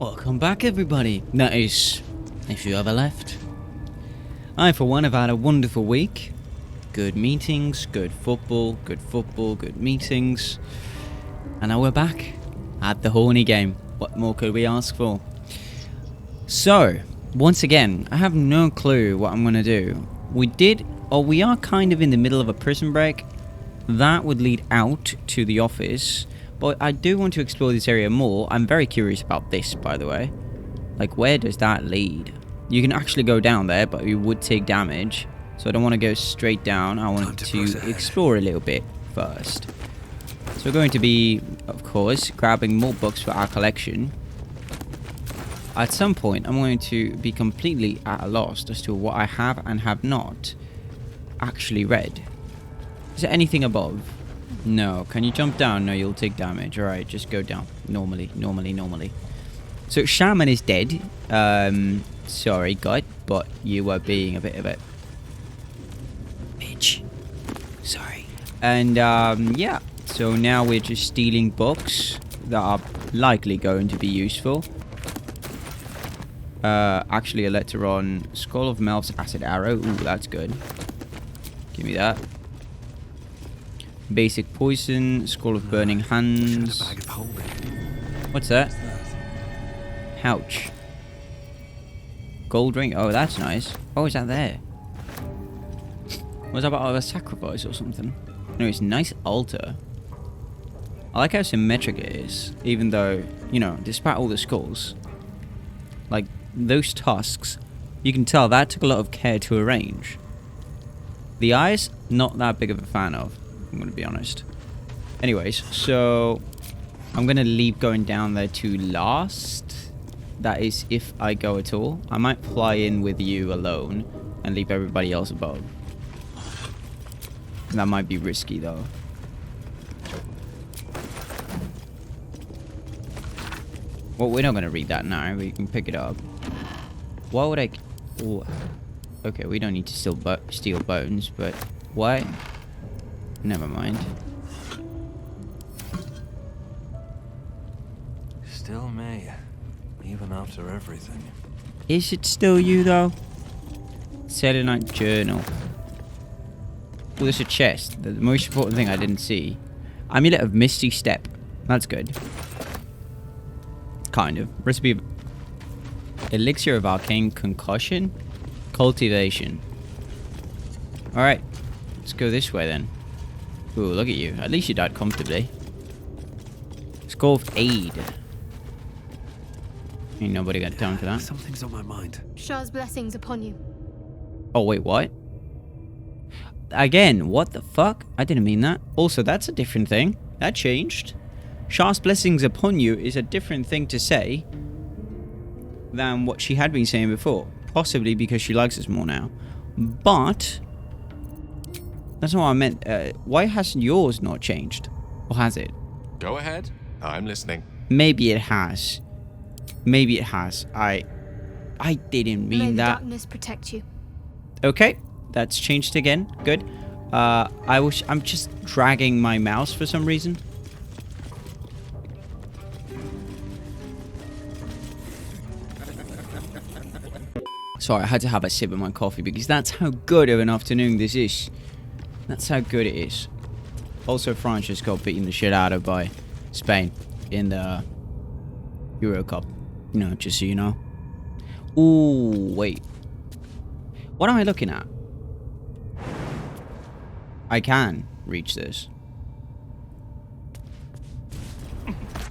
Welcome back, everybody. That is, if you ever left. I, for one, have had a wonderful week. Good meetings, good football, good meetings. And now we're back at the horny game. What more could we ask for? So, once again, I have no clue what I'm going to do. We are kind of in the middle of a prison break. That would lead out to the office. But I do want to explore this area more. I'm very curious about this, by the way. Like, where does that lead? You can actually go down there, but you would take damage. So I don't want to go straight down. I want to explore a little bit first. So we're going to be, of course, grabbing more books for our collection. At some point, I'm going to be completely at a loss as to what I have and have not actually read. Is there anything above? No. Can you jump down? No, you'll take damage. Alright, just go down. Normally. So, Shaman is dead. Sorry, God, but you were being a bit of a bitch. Sorry. And, yeah. So now we're just stealing books that are likely going to be useful. Actually, a letter on Skull of Melf's Acid Arrow. Ooh, that's good. Give me that. Basic Poison, Skull of Burning Hands. What's that? Pouch. Gold ring. Oh, that's nice. Oh, is that there? Was that about a sacrifice or something? No, it's a nice altar. I like how symmetric it is, even though, you know, despite all the skulls, like those tusks, you can tell that took a lot of care to arrange. The eyes, not that big of a fan of, I'm going to be honest. Anyways, so I'm going to leave going down there to last. That is if I go at all. I might fly in with you alone and leave everybody else above. That might be risky though. Well, we're not going to read that now. We can pick it up. Why would I... Oh, okay, we don't need to steal bones, but why... Never mind. Still me, even after everything. Is it still you, though? Selenite Journal. Oh, there's a chest. The most important thing I didn't see. Amulet of Misty Step. That's good. Kind of. Recipe of... Elixir of Arcane Concussion? Cultivation. Alright. Let's go this way, then. Ooh, look at you. At least you died comfortably. Skull of Aid. Ain't nobody got time for that. Something's on my mind. Shah's blessings upon you. Oh, wait, what? Again, what the fuck? I didn't mean that. Also, that's a different thing. That changed. Shah's blessings upon you is a different thing to say than what she had been saying before. Possibly because she likes us more now. But... that's not what I meant. Why hasn't yours not changed? Or has it? Go ahead. I'm listening. Maybe it has. Maybe it has. I didn't mean May the that. darkness protect you. Okay. That's changed again. Good. I'm just dragging my mouse for some reason. Sorry, I had to have a sip of my coffee because that's how good of an afternoon this is. That's how good it is. Also, France just got beaten the shit out of by Spain in the Euro Cup. You know, just so you know. Ooh, wait. What am I looking at? I can reach this.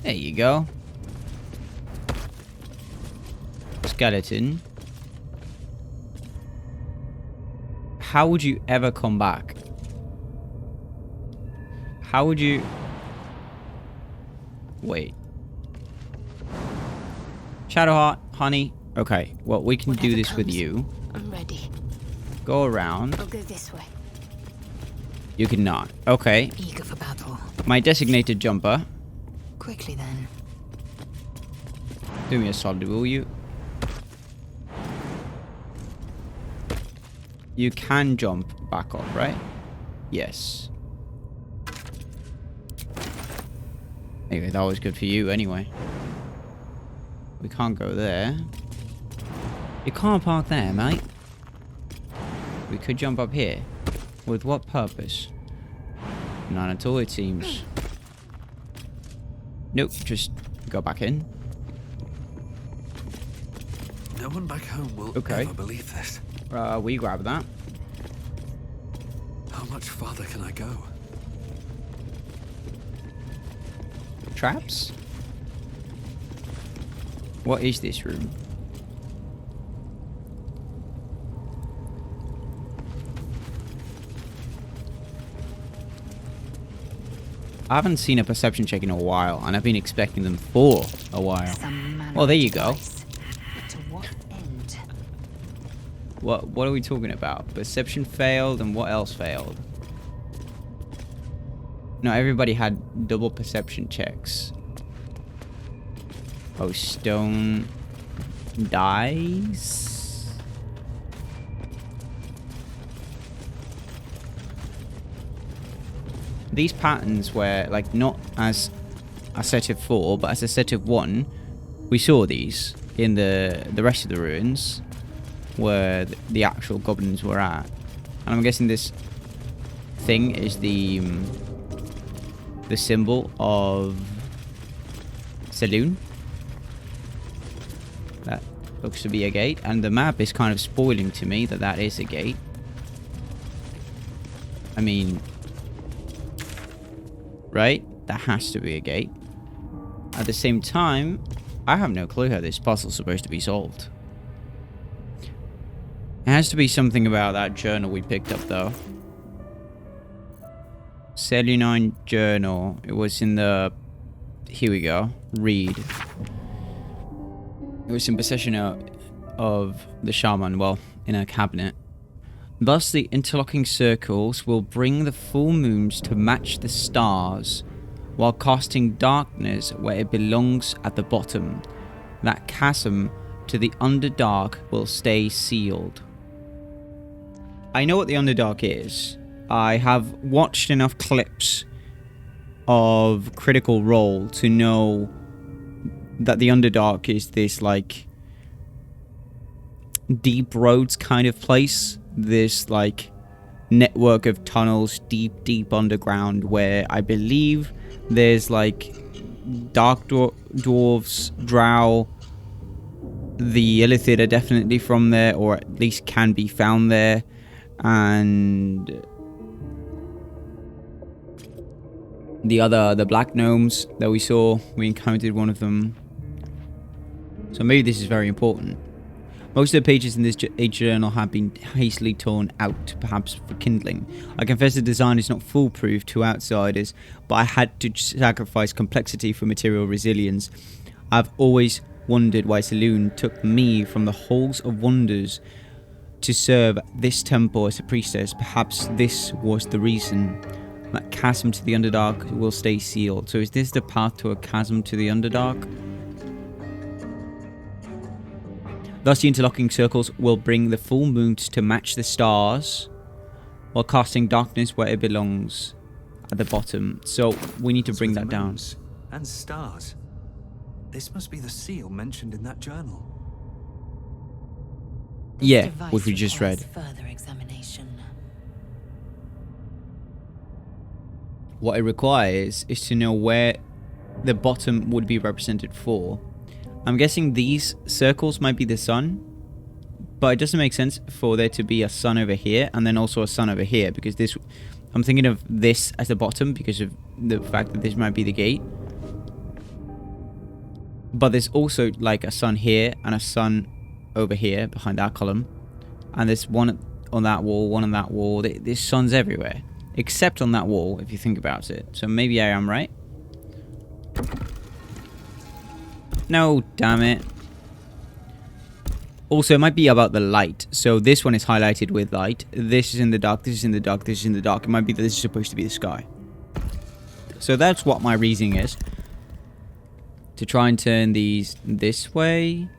There you go. Skeleton. How would you ever come back? How would you... Wait. Shadowheart, honey. Okay, well, we can do this with you. I'm ready. Go around. I'll go this way. You cannot. Okay. Eager for battle. My designated jumper. Quickly then. Do me a solid, will you? You can jump back up, right? Yes. Anyway, that was good for you anyway. We can't go there. You can't park there, mate. We could jump up here. With what purpose? None at all, it seems. Nope, just go back in. No one back home will Okay. ever believe this. We grab that. How much farther can I go? Traps? What is this room? I haven't seen a perception check in a while, and I've been expecting them for a while. Some manner Well, there of you go. device. But to what end? What are we talking about? Perception failed, and what else failed? No, everybody had double perception checks. Oh, stone dies? These patterns were, like, not as a set of 4, but as a set of 1. We saw these in the rest of the ruins, where the actual goblins were at. And I'm guessing this thing is the symbol of Saloon. That looks to be a gate, and the map is kind of spoiling to me that that is a gate. I mean, right? That has to be a gate. At the same time, I have no clue how this puzzle's supposed to be solved. It has to be something about that journal we picked up, though. Selunine journal. It was in the... Here we go. Read. It was in possession of the shaman, well, in a cabinet. Thus, the interlocking circles will bring the full moons to match the stars, while casting darkness where it belongs at the bottom. That chasm to the Underdark will stay sealed. I know what the Underdark is. I have watched enough clips of Critical Role to know that the Underdark is this, like, deep roads kind of place. This, like, network of tunnels deep underground where I believe there's, like, dark dwarves, drow. The Illithid are definitely from there, or at least can be found there. And the black gnomes that we saw, we encountered one of them. So maybe this is very important. Most of the pages in this age journal have been hastily torn out, perhaps for kindling. I confess the design is not foolproof to outsiders, but I had to sacrifice complexity for material resilience. I've always wondered why Saloon took me from the halls of wonders to serve this temple as a priestess. Perhaps this was the reason. That chasm to the Underdark will stay sealed. So is this the path to a chasm to the Underdark? Thus, the interlocking circles will bring the full moons to match the stars, while casting darkness where it belongs, at the bottom. So we need to bring that down. And stars. This must be the seal mentioned in that journal. This Yeah, device which we just read. requires further examination. What it requires is to know where the bottom would be represented for. I'm guessing these circles might be the sun, but it doesn't make sense for there to be a sun over here and then also a sun over here, because this, I'm thinking of this as the bottom because of the fact that this might be the gate. But there's also like a sun here and a sun over here behind that column, and there's one on that wall, one on that wall. There's suns everywhere except on that wall if you think about it. So maybe I am right. No, damn it. Also, it might be about the light. So this one is highlighted with light. This is in the dark, this is in the dark, this is in the dark. It might be that this is supposed to be the sky. So that's what my reasoning is. To try and turn these this way.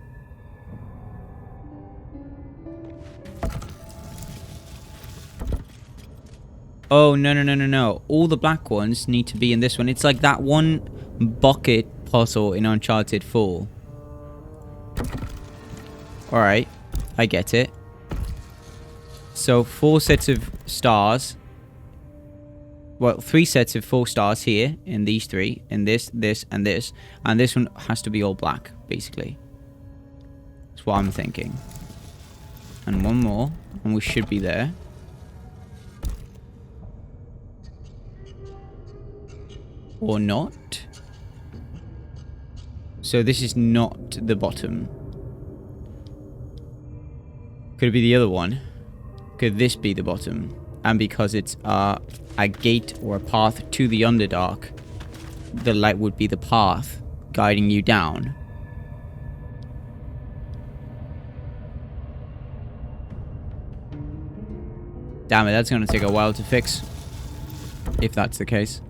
Oh, no. All the black ones need to be in this one. It's like that one bucket puzzle in Uncharted 4. Alright. I get it. So 4 sets of stars. Well, 3 sets of 4 stars here. In these 3. In this, this, and this. And this one has to be all black, basically. That's what I'm thinking. And 1 more. And we should be there. Or not. So this is not the bottom. Could it be the other one? Could this be the bottom? And because it's a gate or a path to the Underdark, the light would be the path guiding you down. Damn it, that's going to take a while to fix. If that's the case.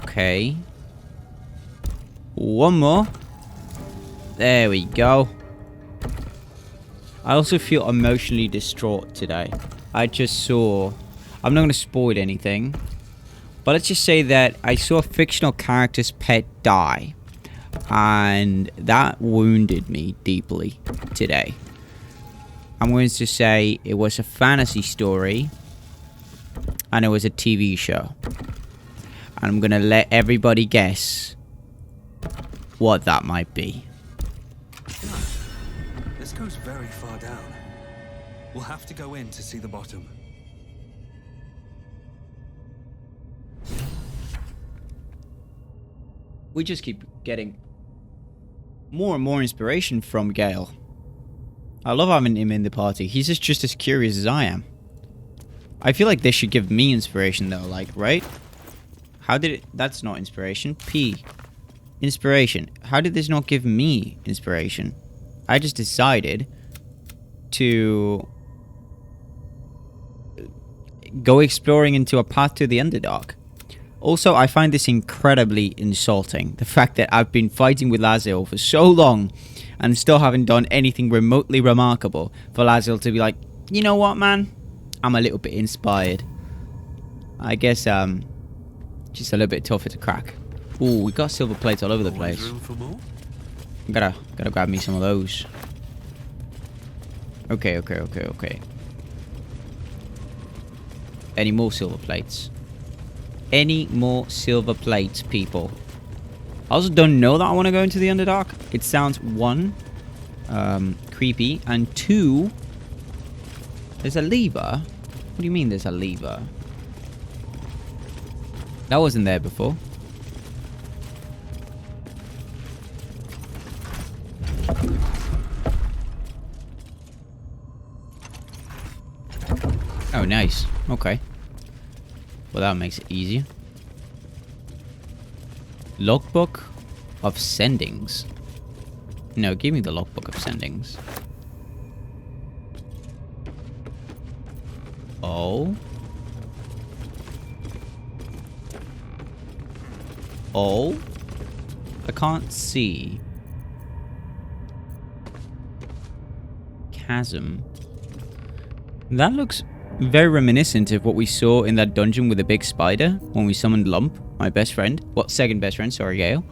Okay. 1 more. There we go. I also feel emotionally distraught today. I just saw... I'm not going to spoil anything. But let's just say that I saw a fictional character's pet die. And that wounded me deeply today. I'm going to say it was a fantasy story. And it was a TV show. And I'm going to let everybody guess what that might be. This goes very far down. We'll have to go in to see the bottom. We just keep getting more and more inspiration from Gale. I love having him in the party. He's just as curious as I am. I feel like they should give me inspiration though, like, right? How did it... That's not inspiration. P. Inspiration. How did this not give me inspiration? I just decided to go exploring into a path to the Underdark. Also, I find this incredibly insulting. The fact that I've been fighting with Lae'zel for so long and still haven't done anything remotely remarkable for Lae'zel to be like, you know what, man? I'm a little bit inspired. I guess, just a little bit tougher to crack. Ooh, we got silver plates all over the place. Room for more? Gotta grab me some of those. Okay. Any more silver plates? Any more silver plates, people? I also don't know that I want to go into the Underdark. It sounds, 1, creepy, and 2, there's a lever. What do you mean there's a lever? That wasn't there before. Oh, nice. Okay. Well, that makes it easier. Logbook of sendings. No, give me the logbook of sendings. Oh. Oh. I can't see. Chasm. That looks very reminiscent of what we saw in that dungeon with the big spider when we summoned Lump, my best friend. Well, second best friend, sorry, Gale.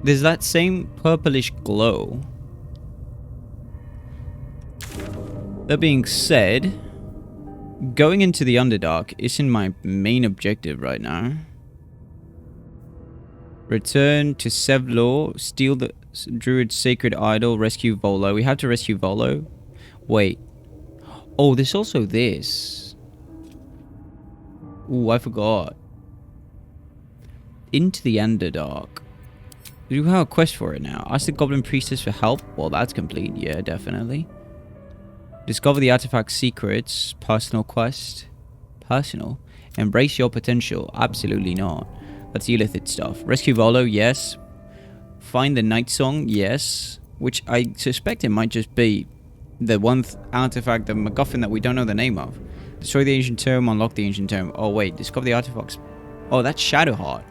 There's that same purplish glow. That being said, going into the Underdark isn't my main objective right now. Return to Sevlor, steal the Druid's sacred idol, rescue Volo. We have to rescue Volo? Wait. Oh, there's also this. Ooh, I forgot. Into the Underdark. Do we have a quest for it now? Ask the Goblin Priestess for help? Well, that's complete. Yeah, definitely. Discover the artifact secrets. Personal quest. Personal. Embrace your potential. Absolutely not. That's Elithid stuff. Rescue Volo, yes. Find the Night Song, yes. Which I suspect it might just be the one artifact, the MacGuffin that we don't know the name of. Destroy the Ancient Tome, unlock the Ancient Tome. Oh wait, discover the artifacts. Oh, that's Shadowheart.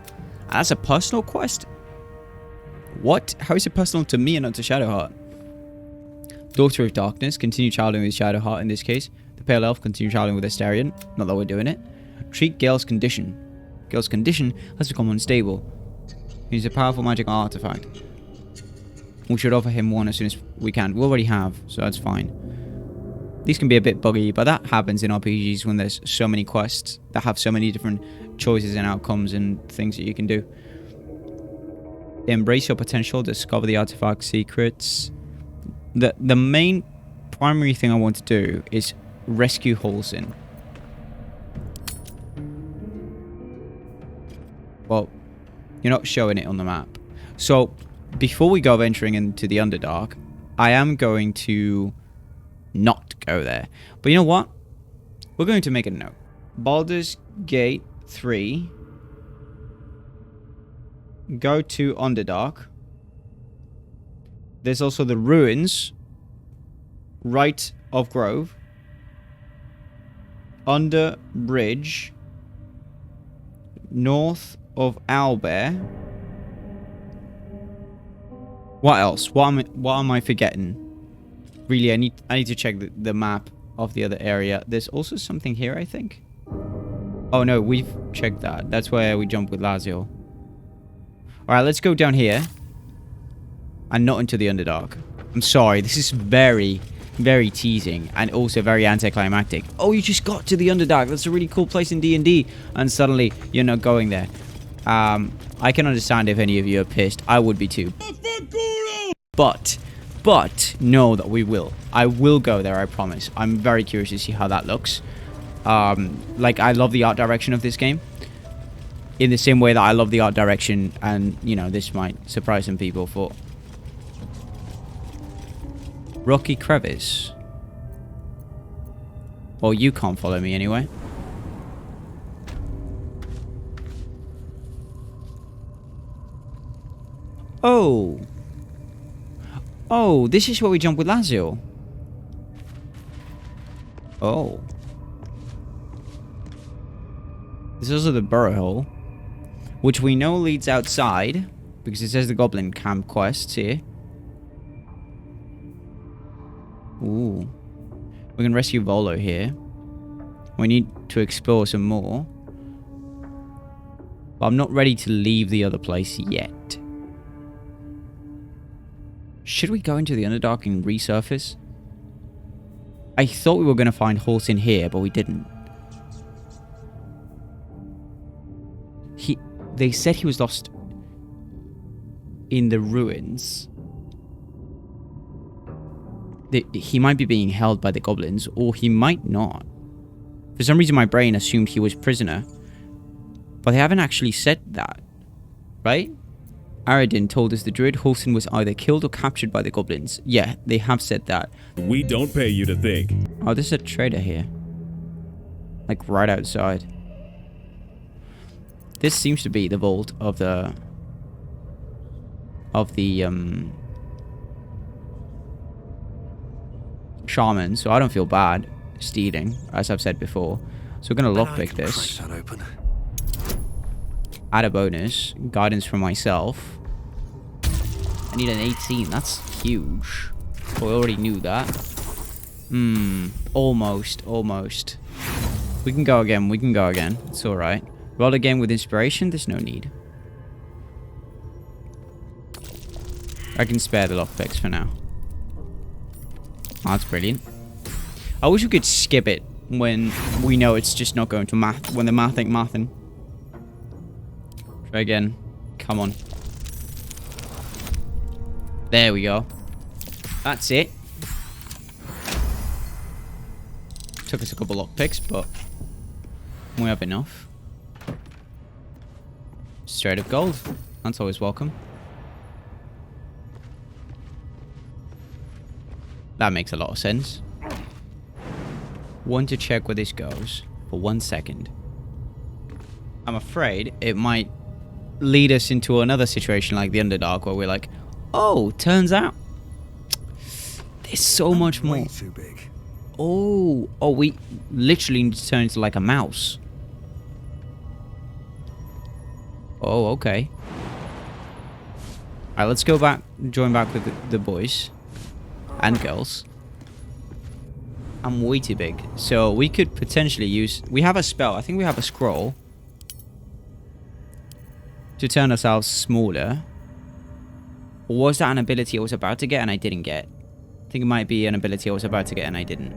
That's a personal quest? What? How is it personal to me and not to Shadowheart? Daughter of Darkness, continue childing with Shadowheart in this case. The Pale Elf, continue childing with Astarion. Not that we're doing it. Treat Gale's condition. Gale's condition has become unstable. He's a powerful magic artifact. We should offer him one as soon as we can. We already have, so that's fine. These can be a bit buggy, but that happens in RPGs when there's so many quests that have so many different choices and outcomes and things that you can do. Embrace your potential, discover the artifact secrets. The main primary thing I want to do is rescue Halsin. Well, you're not showing it on the map. So, before we go venturing into the Underdark, I am going to not go there. But you know what? We're going to make a note. Baldur's Gate 3. Go to Underdark. There's also the ruins. Right of Grove. Under Bridge. North of Owlbear. What else? What am I forgetting? Really, I need to check the map of the other area. There's also something here, I think. Oh no, we've checked that. That's where we jumped with Lae'zel. Alright, let's go down here. And not into the Underdark. I'm sorry, this is very, very teasing. And also very anticlimactic. Oh, you just got to the Underdark. That's a really cool place in D&D. And suddenly, you're not going there. I can understand if any of you are pissed. I would be too. But know that we will. I will go there, I promise. I'm very curious to see how that looks. Like, I love the art direction of this game. In the same way that I love the art direction, and, you know, this might surprise some people for... Rocky Crevice. Well, you can't follow me anyway. Oh. Oh, this is where we jump with Lae'zel. Oh. This is also the burrow hole, which we know leads outside, because it says the Goblin Camp quests here. Ooh. We can rescue Volo here. We need to explore some more. But I'm not ready to leave the other place yet. Should we go into the Underdark and resurface? I thought we were going to find Halsin here, but we didn't. They said he was lost in the ruins. He might be being held by the goblins, or he might not. For some reason, my brain assumed he was prisoner. But they haven't actually said that, right? Aradin told us the druid Halsin was either killed or captured by the goblins. Yeah, they have said that. We don't pay you to think. Oh, there's a trader here. Like, right outside. This seems to be the vault of the... shaman, so I don't feel bad stealing, as I've said before. So we're going to lockpick this. Add a bonus. Guidance for myself. I need an 18. That's huge. Oh, I already knew that. Almost. We can go again. It's alright. Roll again with inspiration. There's no need. I can spare the lockpicks for now. Oh, that's brilliant. I wish we could skip it when we know it's just not going to math. When the math ain't mathin'. Try again. Come on. There we go. That's it. Took us a couple lockpicks, but we have enough. Straight up gold. That's always welcome. That makes a lot of sense. Want to check where this goes for 1 second. I'm afraid it might lead us into another situation like the Underdark, where we're like, oh, turns out there's so much more. Way too big. Oh, we literally need to turn into like a mouse. Oh, okay. Alright, let's go back, join back with the boys and girls. I'm way too big. So we could potentially use... We have a spell. I think we have a scroll to turn ourselves smaller. Or was that an ability I was about to get and I didn't get? I think it might be an ability I was about to get and I didn't.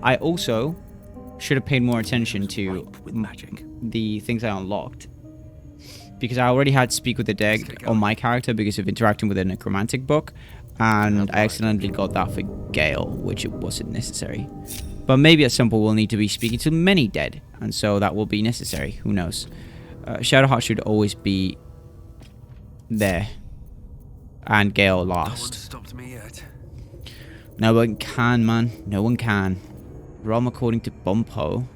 I also should have paid more attention to with magic. the things I unlocked. Because I already had Speak with the Dead on my character because of interacting with a necromantic book. And I accidentally got that for Gale, which it wasn't necessary. But maybe at some point we'll need to be speaking to many dead. And so that will be necessary. Who knows? Shadowheart should always be there. And Gale No one last. stopped me yet. No one can, man. No one can. Realm according to Bumpo.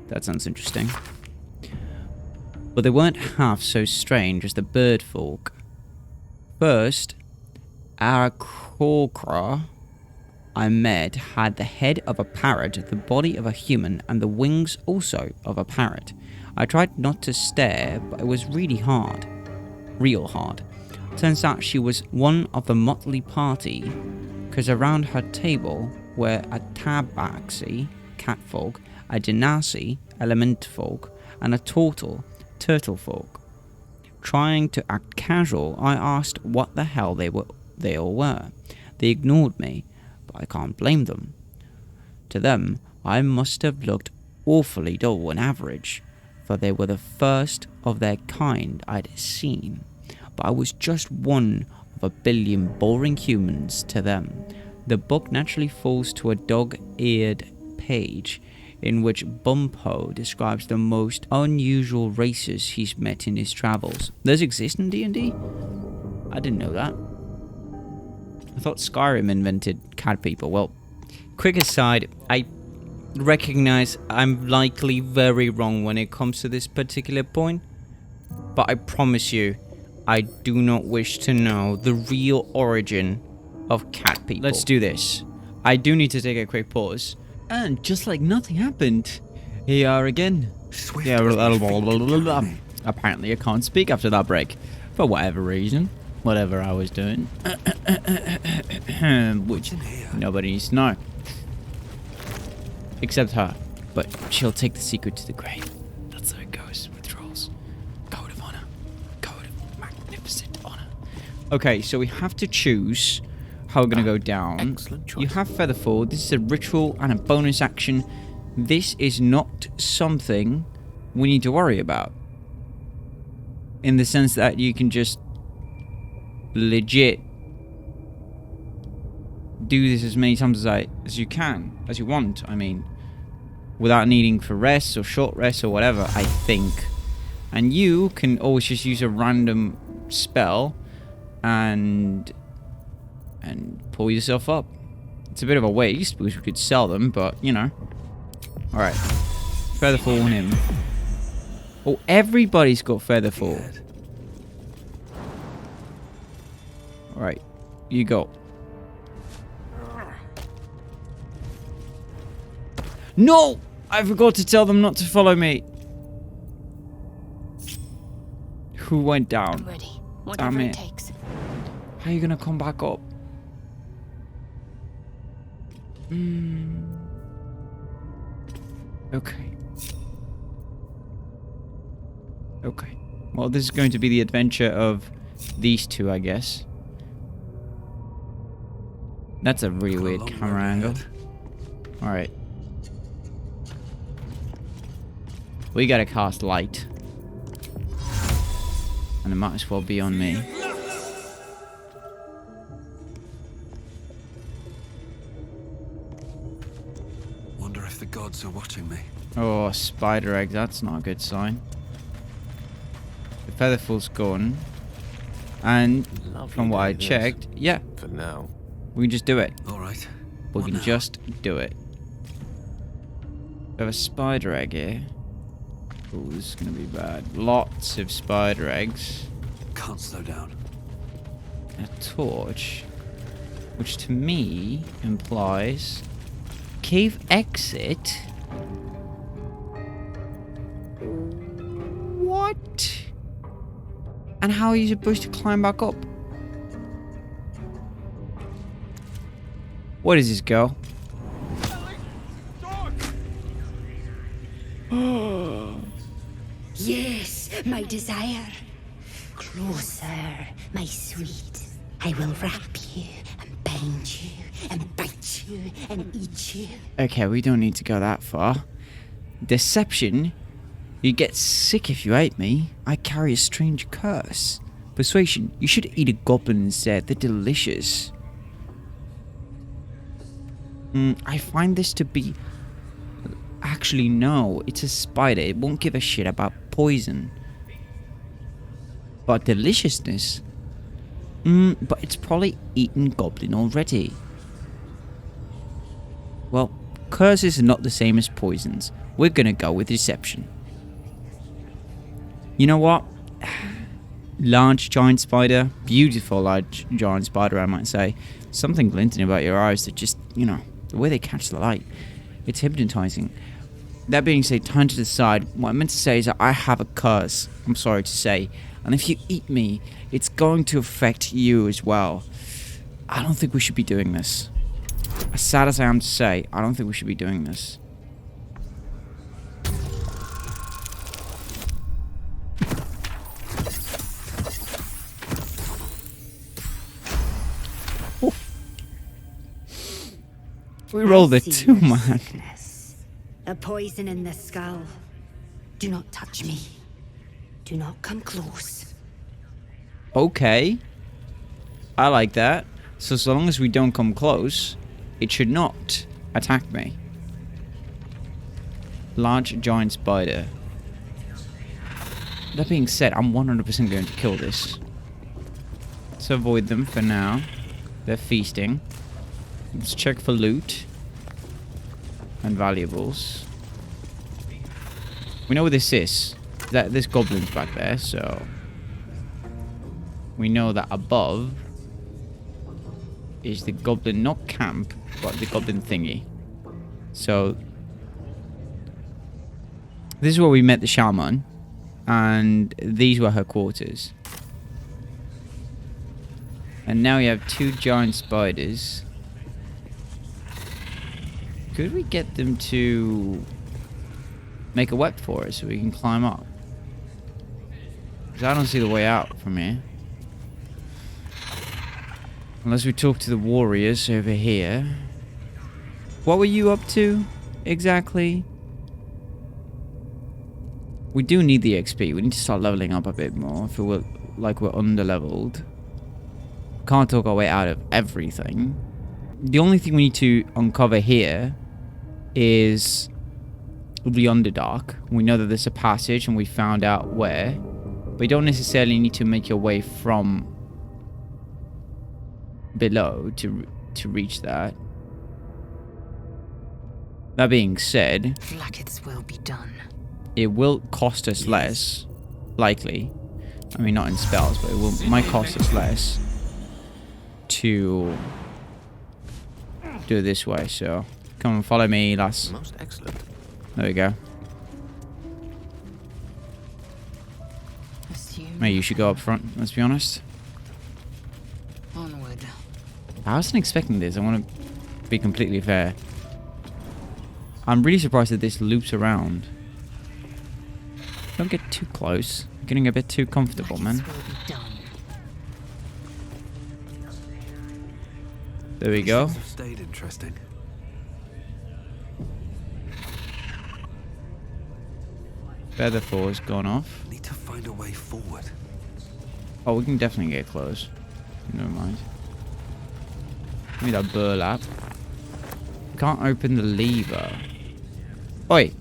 That sounds interesting. But they weren't half so strange as the bird folk. First, our Korkra I met had the head of a parrot, the body of a human, and the wings also of a parrot. I tried not to stare, but it was really hard. Real hard. Turns out she was one of the motley party, because around her table were a tabaxi, catfolk, a genasi, elementfolk, and a turtlefolk. Trying to act casual, I asked what the hell they all were. They ignored me, but I can't blame them. To them, I must have looked awfully dull and average, for they were the first of their kind I'd seen. But I was just one of a billion boring humans to them. The book naturally falls to a dog-eared page in which Bumpo describes the most unusual races he's met in his travels. Those exist in D&D? I didn't know that. I thought Skyrim invented cat people. Well, quick aside, I recognize I'm likely very wrong when it comes to this particular point, but I promise you, I do not wish to know the real origin of cat people. Let's do this. I do need to take a quick pause. And just like nothing happened, here you are again. Swift Yeah, as my feet began me. apparently I can't speak after that break. For whatever reason. Whatever I was doing. Which nobody needs to know. Except her. But she'll take the secret to the grave. That's how it goes with trolls. Code of honor. Code of magnificent honor. Okay, so we have to choose how we're going to go down. Excellent choice. You have Featherfall. This is a ritual and a bonus action. This is not something we need to worry about. In the sense that you can just legit do this as many times as you want, I mean, without needing for rest or short rest or whatever, I think. And you can always just use a random spell and pull yourself up. It's a bit of a waste because we could sell them, but you know. Alright. Featherfall on him. Oh, everybody's got Featherfall. Alright, you go. No! I forgot to tell them not to follow me. Who went I'm down? ready. Whatever Damn it it. takes. How are you gonna come back up? Okay. Okay. Well, this is going to be the adventure of these two, I guess. That's a really Got a weird long camera road angle. ahead. Alright. We gotta cast light. And it might as well be on me. Wonder if the gods are watching me. Oh, spider egg, that's not a good sign. The Featherfall's gone. And Lovely from what day I this. checked, yeah, For now. we can just do it. All right. We What can now? just do it. We have a spider egg here. Oh, this is gonna be bad. Lots of spider eggs. Can't slow down. A torch. Which to me implies cave exit. What? And how are you supposed to climb back up? What is this, girl? Yes, my desire. Closer, my sweet. I will wrap you and bind you and bite you and eat you. Okay, we don't need to go that far. Deception? You get sick if you ate me. I carry a strange curse. Persuasion? You should eat a goblin instead. They're delicious. I find this to be... Actually, no. It's a spider. It won't give a shit about poison. But deliciousness? But it's probably eaten goblin already. Well, curses are not the same as poisons. We're gonna go with deception. You know what? Large giant spider. Beautiful large giant spider, I might say. Something glinting about your eyes that just, you know, the way they catch the light. It's hypnotizing. That being said, time to decide. What I meant to say is that I have a curse, I'm sorry to say. And if you eat me, it's going to affect you as well. I don't think we should be doing this. As sad as I am to say, I don't think we should be doing this. We rolled a 2, man. A poison in the skull. Do not touch me. Do not come close. Okay. I like that. So as long as we don't come close, it should not attack me. Large giant spider. That being said, I'm 100% going to kill this. Let's avoid them for now. They're feasting. Let's check for loot. And valuables. We know where this is. This goblin's back there, so... We know that above is the goblin, not camp, but the goblin thingy. So... This is where we met the shaman. And these were her quarters. And now we have 2 giant spiders. Could we get them to make a web for us so we can climb up? Because I don't see the way out from here. Unless we talk to the warriors over here. What were you up to exactly? We do need the XP. We need to start leveling up a bit more. I feel like we're under-leveled. Can't talk our way out of everything. The only thing we need to uncover here is the Underdark. We know that there's a passage and we found out where. But you don't necessarily need to make your way from below to reach that. That being said, Blackets will be done. it will cost us less, likely. I mean, not in spells, but it might cost us less to do it this way. So come and follow me, lass. Most excellent. There we go. Maybe you should go up front, let's be honest. Onward. I wasn't expecting this. I want to be completely fair. I'm really surprised that this loops around. Don't get too close. I'm getting a bit too comfortable, man. Blackets will be done. There we go. These have stayed interesting. Feather 4's gone off. Need to find a way forward. Oh, we can definitely get close. Never mind. Give me that burlap. Can't open the lever. Oi!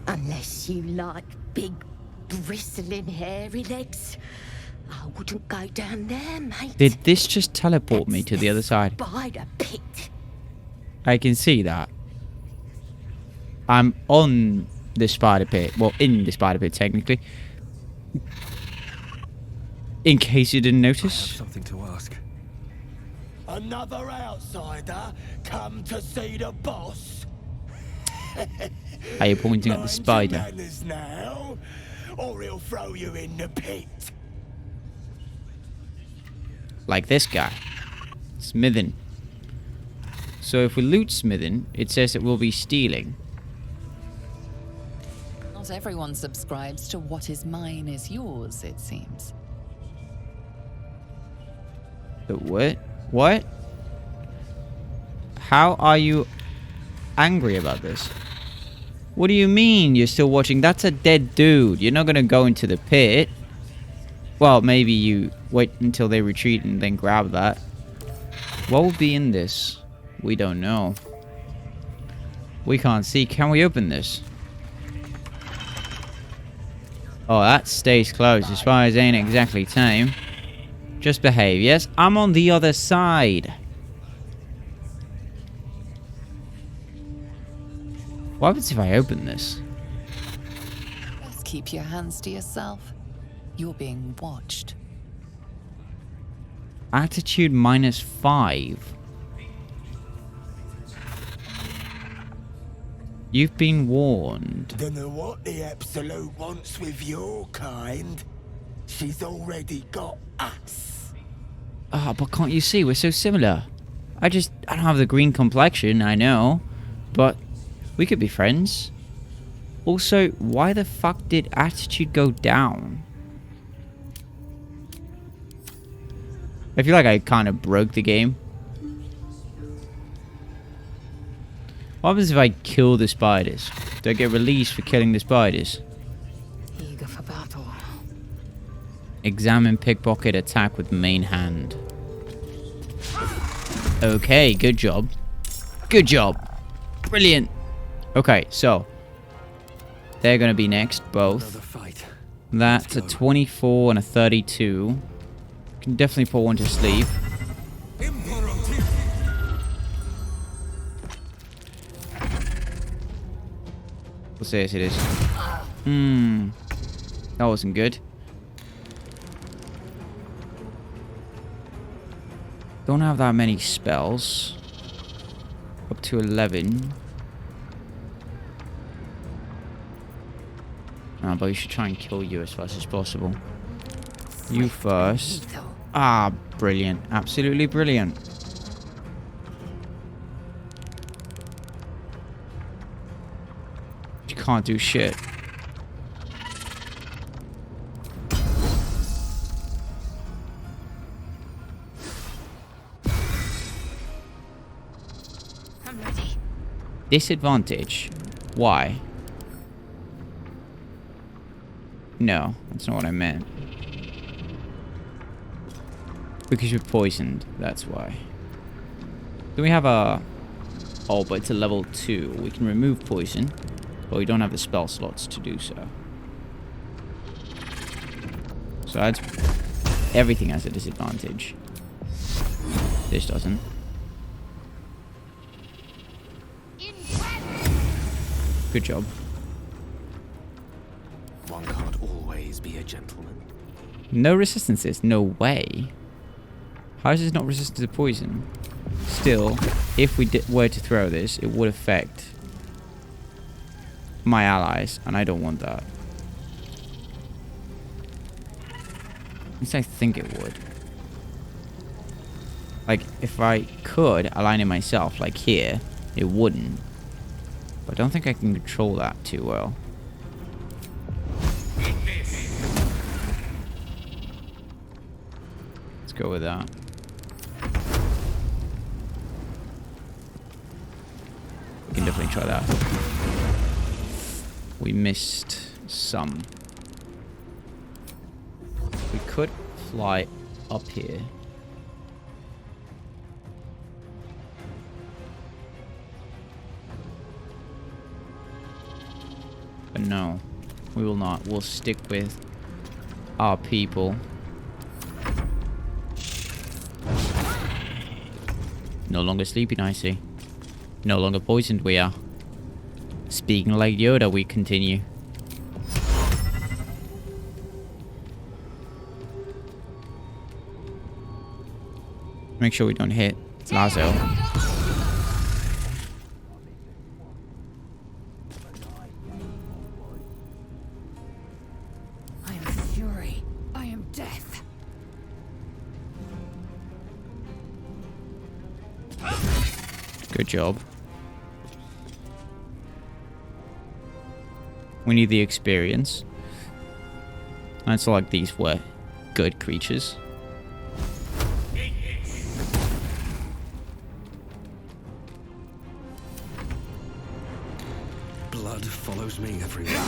Unless you like big, bristling, hairy legs, I wouldn't go down there, mate. Did this just teleport me to the other side? Spider pit. I can see that. I'm on the spider pit. Well, in the spider pit, technically. In case you didn't I have notice. something to ask. Another outsider come to see the boss. Are you pointing at the Mind your spider? manners now, or he'll throw you in the pit. Like this guy. Smithin. So if we loot Smithin, it says it will be stealing. Not everyone subscribes to what is mine is yours, it seems. What? What? How are you angry about this? What do you mean you're still watching? That's a dead dude. You're not gonna go into the pit. Well, maybe you wait until they retreat and then grab that. What will be in this? We don't know. We can't see. Can we open this? Oh, that stays closed. As far as ain't exactly tame. Just behave. Yes, I'm on the other side. What happens if I open this? Just keep your hands to yourself. You're being watched. Attitude -5. You've been warned. Dunno what the Absolute wants with your kind. She's already got us. Ah, but can't you see? We're so similar. I don't have the green complexion, I know. But we could be friends. Also, why the fuck did attitude go down? I feel like I kind of broke the game. What happens if I kill the spiders? Do I get released for killing the spiders? Eager for battle. Examine pickpocket attack with main hand. Okay, good job. Good job. Brilliant. Okay, so they're gonna be next, both. Another fight. That's a 24 and a 32. Can definitely put one to sleep. We'll say yes, it is. That wasn't good. Don't have that many spells. Up to 11. But we should try and kill you as fast as possible. You first. Ah, brilliant. Absolutely brilliant. You can't do shit. I'm ready. Disadvantage. Why? No, that's not what I meant. Because you're poisoned, that's why. Do we have a... Oh, but it's a level 2. We can remove poison, but we don't have the spell slots to do so. So that's... Everything has a disadvantage. This doesn't. Good job. One can't always be a gentleman. No resistances. No way. How is this not resistant to poison? Still, if we were to throw this, it would affect my allies, and I don't want that. At least I think it would. Like, if I could align it myself, like here, it wouldn't. But I don't think I can control that too well. Let's go with that. We can definitely try that. We missed some. We could fly up here. But no, we will not. We'll stick with our people. No longer sleeping, I see. No longer poisoned, we are. Speaking like Yoda, we continue. Make sure we don't hit Lazo. I am fury. I am death. Good job. We need the experience. And it's like these were good creatures. blood follows me everywhere.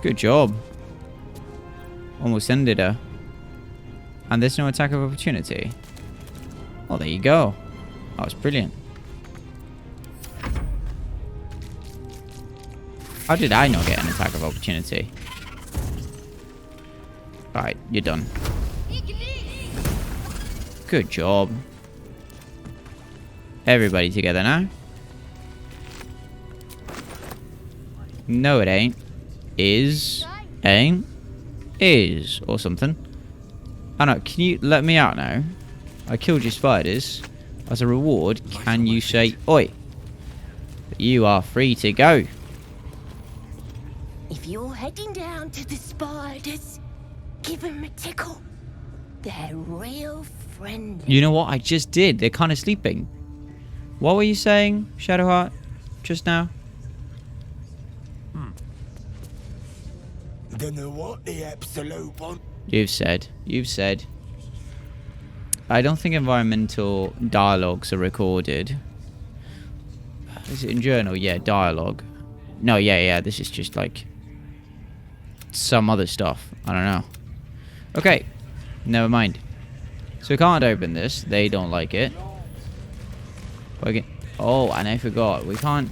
Good job. Almost ended her. And there's no attack of opportunity. Oh, there you go. That was brilliant. How did I not get an attack of opportunity? Alright, you're done. Good job. Everybody together now. No, it ain't. Is. Ain't. Is. Or something. I don't know. Can you let me out now? I killed your spiders. As a reward, can you say, oi? You are free to go. If you're heading down to the spiders, give them a tickle. They're real friendly. You know what? I just did. They're kind of sleeping. What were you saying, Shadowheart, just now? Dunno what the absolute want. You've said. You've said. I don't think environmental dialogues are recorded. Is it in journal? Yeah, dialogue. No, yeah. This is just like some other stuff. I don't know. Okay. Never mind. So we can't open this. They don't like it. We can, oh, and I forgot. We can't.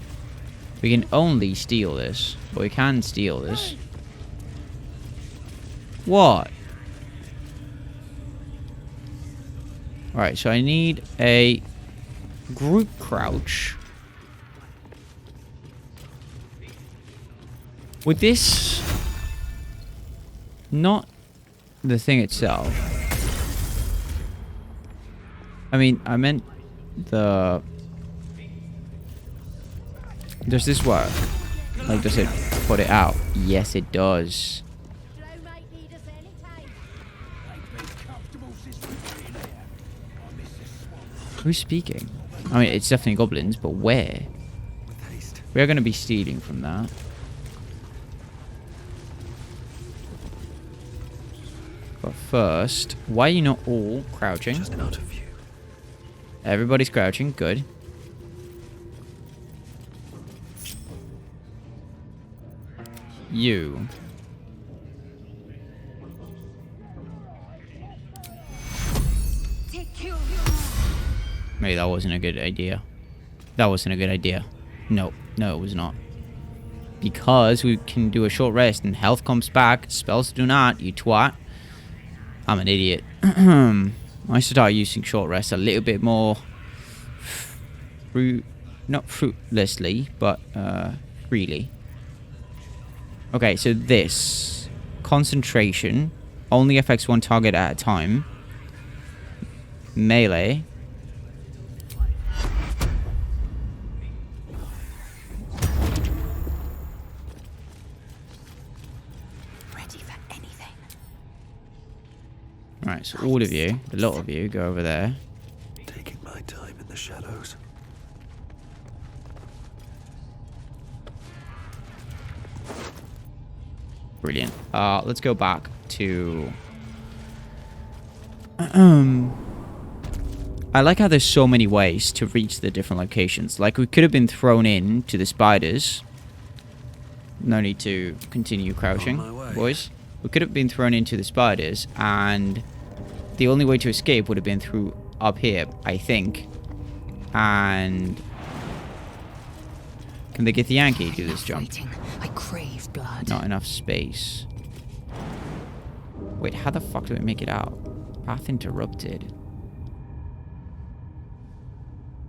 We can only steal this. But we can steal this. What? Alright, so I need a group crouch. With this, not the thing itself. I mean, I meant the... Does this work? Like, does it put it out? Yes, it does. Who's speaking? I mean, it's definitely goblins, but where? With haste. We're going to be stealing from that. But first, why are you not all crouching? Just out of view. Everybody's crouching. Good. You. Maybe that wasn't a good idea. That wasn't a good idea. No, it was not. Because we can do a short rest and health comes back. Spells do not, you twat. I'm an idiot. I should start using short rest a little bit more not fruitlessly, but freely. Okay, so this concentration only affects one target at a time. Melee. Ready for anything. Right, so all of you, a lot of you, go over there. Taking my time in the shadows. Brilliant. Let's go back to... I like how there's so many ways to reach the different locations. Like, we could have been thrown in to the spiders. No need to continue crouching, On my way. boys. We could have been thrown into the spiders, and the only way to escape would have been through up here, I think. And... Can the Githyanki do this jump? Fighting. I crave blood. Not enough space. Wait, how the fuck do we make it out? Path interrupted.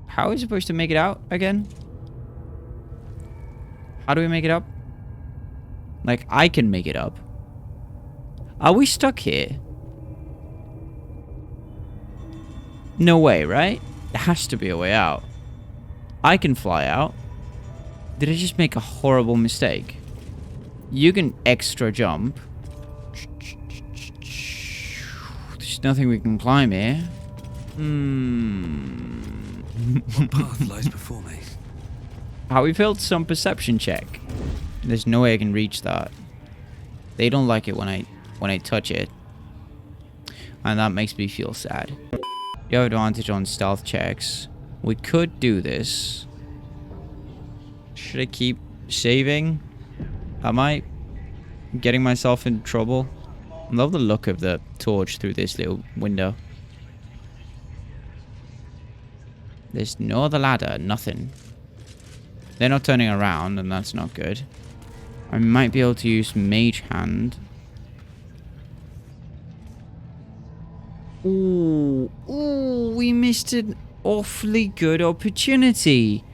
How are we supposed to make it out again? How do we make it up? Like, I can make it up. Are we stuck here? No way, right? There has to be a way out. I can fly out. Did I just make a horrible mistake? You can extra jump. There's nothing we can climb here. What path lies before me? How we failed some perception check. There's no way I can reach that. They don't like it when I touch it. And that makes me feel sad. You have advantage on stealth checks. We could do this. Should I keep saving? Am I getting myself in trouble? I love the look of the torch through this little window. There's no other ladder, nothing. They're not turning around, and that's not good. I might be able to use Mage Hand. Ooh, we missed an awfully good opportunity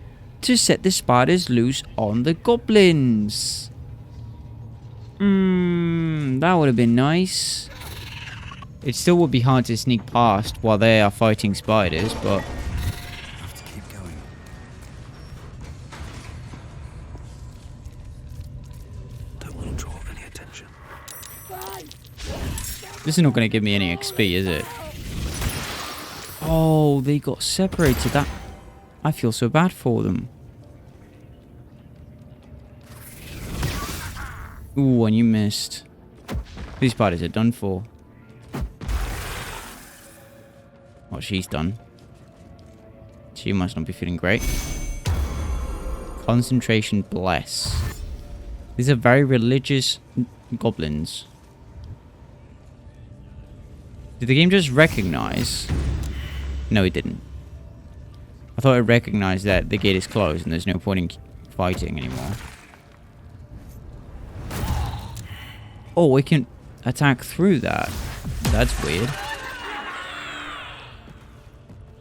to set the spiders loose on the goblins. That would have been nice. It still would be hard to sneak past while they are fighting spiders, but... Have to keep going. Don't want to draw any attention. This is not going to give me any XP, is it? Oh, they got separated. That I feel so bad for them. Ooh, and you missed. These spiders are done for. What she's done. She must not be feeling great. Concentration bless. These are very religious goblins. Did the game just recognize? No, it didn't. I thought it recognized that the gate is closed and there's no point in fighting anymore. Oh, we can attack through that. That's weird.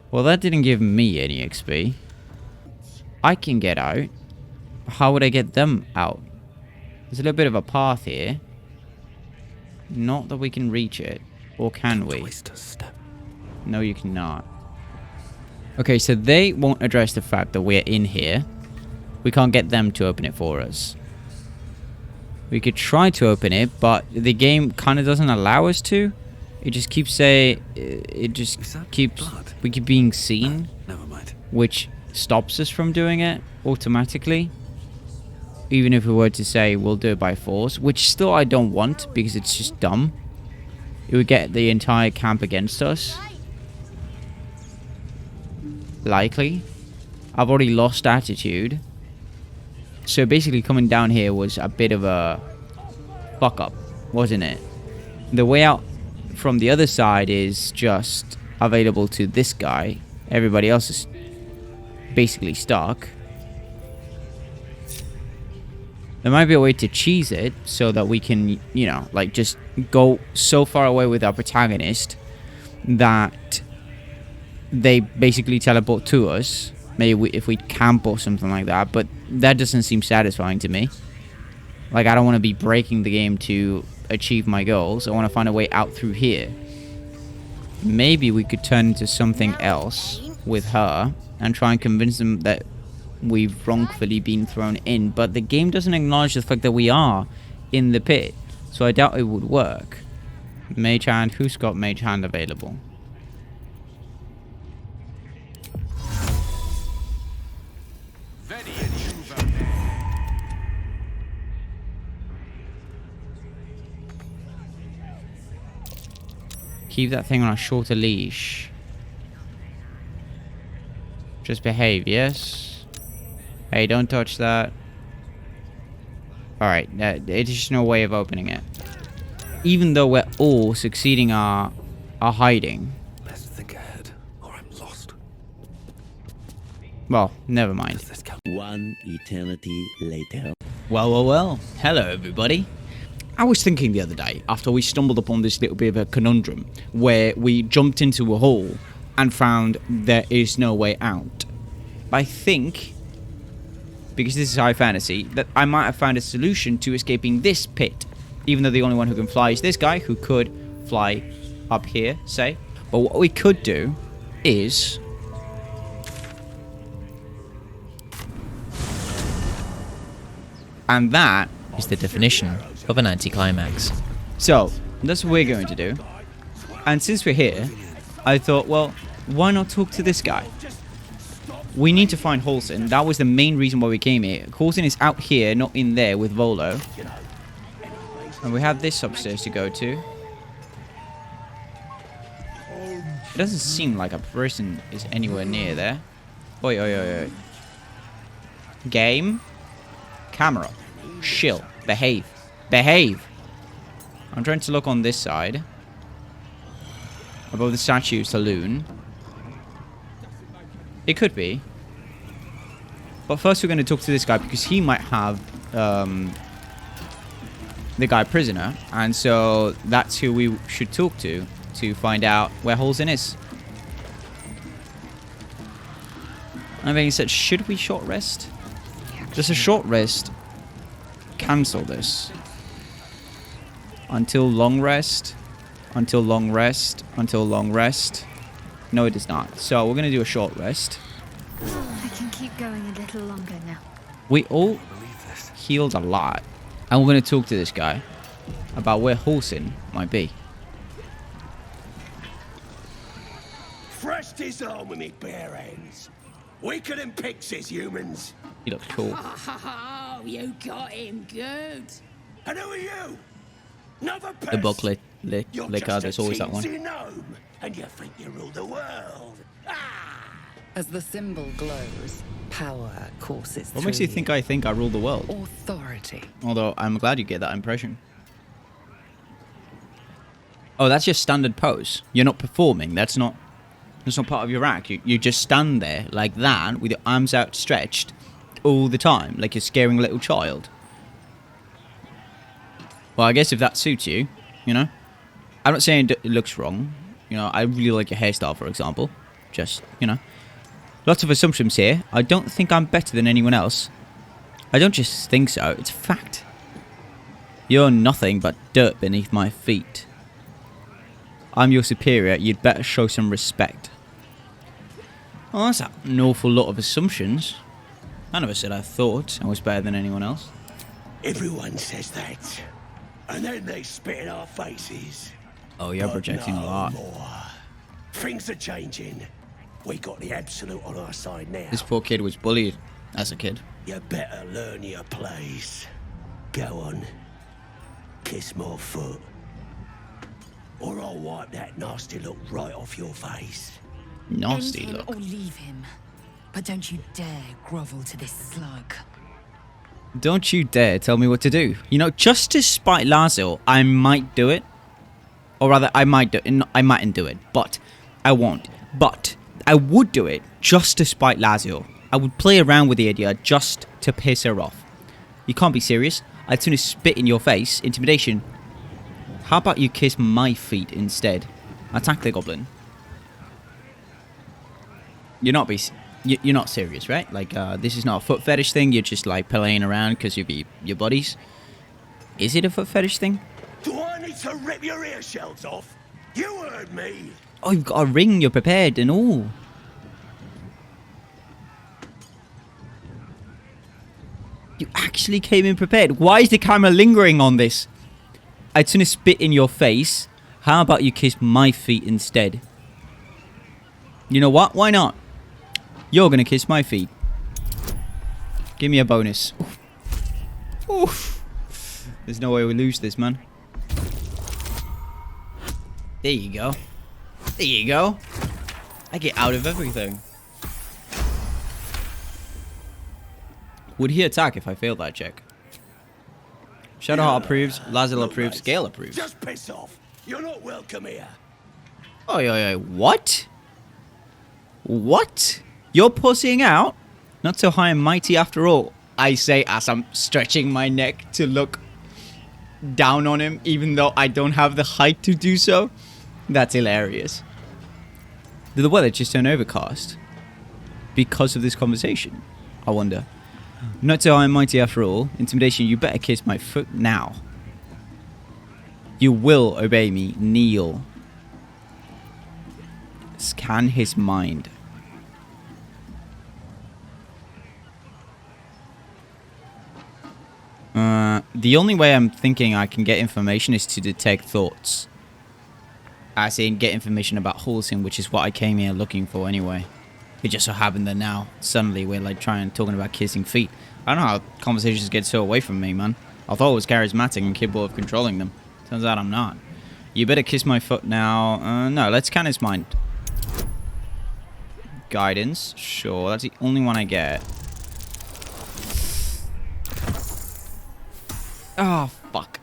Well, that didn't give me any XP. I can get out. How would I get them out? There's a little bit of a path here. Not that we can reach it. Or can we? No, you cannot. Okay, so they won't address the fact that we're in here. We can't get them to open it for us. We could try to open it, but the game kind of doesn't allow us to. It just keeps saying... It just keeps... blood? We keep being seen. Never mind. Which stops us from doing it automatically. Even if we were to say we'll do it by force. Which still I don't want, because it's just dumb. It would get the entire camp against us. Likely. I've already lost attitude. So basically coming down here was a bit of a fuck up, wasn't it? The way out from the other side is just available to this guy. Everybody else is basically stuck. There might be a way to cheese it so that we can, you know, like just go so far away with our protagonist that they basically teleport to us. Maybe if we camp or something like that, but that doesn't seem satisfying to me. Like, I don't want to be breaking the game to achieve my goals. I want to find a way out through here. Maybe we could turn into something else with her and try and convince them that we've wrongfully been thrown in, but the game doesn't acknowledge the fact that we are in the pit, so I doubt it would work. Mage Hand, who's got Mage Hand available? Keep that thing on a shorter leash. Just behave, yes? Hey, don't touch that. Alright, there's just no way of opening it. Even though we're all succeeding our hiding. Best think ahead, or I'm lost. Well, never mind. One eternity later. Well. Hello, everybody. I was thinking the other day, after we stumbled upon this little bit of a conundrum, where we jumped into a hole and found there is no way out. I think, because this is high fantasy, that I might have found a solution to escaping this pit. Even though the only one who can fly is this guy, who could fly up here, say. But what we could do is... and that is the definition of an anticlimax. So, that's what we're going to do. And since we're here, I thought, well, why not talk to this guy? We need to find Halsin. That was the main reason why we came here. Halsin is out here, not in there with Volo. And we have this upstairs to go to. It doesn't seem like a person is anywhere near there. Oi. Game? Camera. Chill. Behave. Behave. I'm trying to look on this side. Above the statue saloon. It could be. But first we're going to talk to this guy because he might have the guy prisoner. And so that's who we should talk to find out where Halsin is. And being said, should we short rest? Just a short rest. Cancel this. Until long rest. Until long rest. Until long rest. No, it does not. So we're going to do a short rest. I can keep going a little longer now. We all healed a lot. And we're going to talk to this guy about where Halsin might be. Fresh disarm with me bare hands. Weaker than pixies, humans. He looks cool. Oh, you got him good. And who are you? Another The pest? book licker, You're there's always that one. teensy gnome, and you think you rule the world. As the symbol glows, power courses What makes you think I rule the world? authority? Although, I'm glad you get that impression. Oh, that's your standard pose. You're not performing. That's not part of your act. You just stand there like that with your arms outstretched all the time, like you're scaring a little child. Well, I guess if that suits you, you know. I'm not saying it looks wrong. You know, I really like your hairstyle, for example. Just, you know. Lots of assumptions here. I don't think I'm better than anyone else. I don't just think so. It's a fact. You're nothing but dirt beneath my feet. I'm your superior. You'd better show some respect. Well, that's an awful lot of assumptions. I never said I thought I was better than anyone else. Everyone says that. And then they spit in our faces. Oh, you're But projecting a no lot. more. Things are changing. We got the absolute on our side now. This poor kid was bullied as a kid. You better learn your place. Go on. Kiss my foot. Or I'll wipe that nasty look right off your face. Nasty End him look. or leave him. But don't you dare grovel to this slug. Don't you dare tell me what to do. You know, just to spite Lae'zel, I might do it. Or rather, I mightn't do it. But I won't. But I would do it just to spite Lae'zel. I would play around with the idea just to piss her off. You can't be serious. I'd sooner spit in your face. Intimidation. How about you kiss my feet instead? Attack the goblin. You're not serious, right? Like, this is not a foot fetish thing. You're just like playing around because you'd be your buddies. Is it a foot fetish thing? Do I need to rip your ear shells off? You heard me. Oh, you've got a ring. You're prepared and all. You actually came in prepared. Why is the camera lingering on this? I'd sooner spit in your face. How about you kiss my feet instead? You know what? Why not? You're gonna kiss my feet. Give me a bonus. Oof. Oof. There's no way we lose this, man. There you go. There you go. I get out of everything. Would he attack if I failed that check? Shadowheart approves, Lae'zel approves, Gale approves. Just piss off. You're not welcome here. Oh, yeah, what? What? You're pussying out? Not so high and mighty after all, I say as I'm stretching my neck to look down on him, even though I don't have the height to do so. That's hilarious. Did the weather just turn overcast? Because of this conversation? I wonder. Not so high and mighty after all. Intimidation, you better kiss my foot now. You will obey me. Kneel. Scan his mind. The only way I'm thinking I can get information is to detect thoughts. As in, get information about Halsin, which is what I came here looking for anyway. It just so happened that now, suddenly, we're like talking about kissing feet. I don't know how conversations get so away from me, man. I thought I was charismatic and capable of controlling them. Turns out I'm not. You better kiss my foot now. No, let's scan his mind. Guidance. Sure, that's the only one I get. Oh, fuck.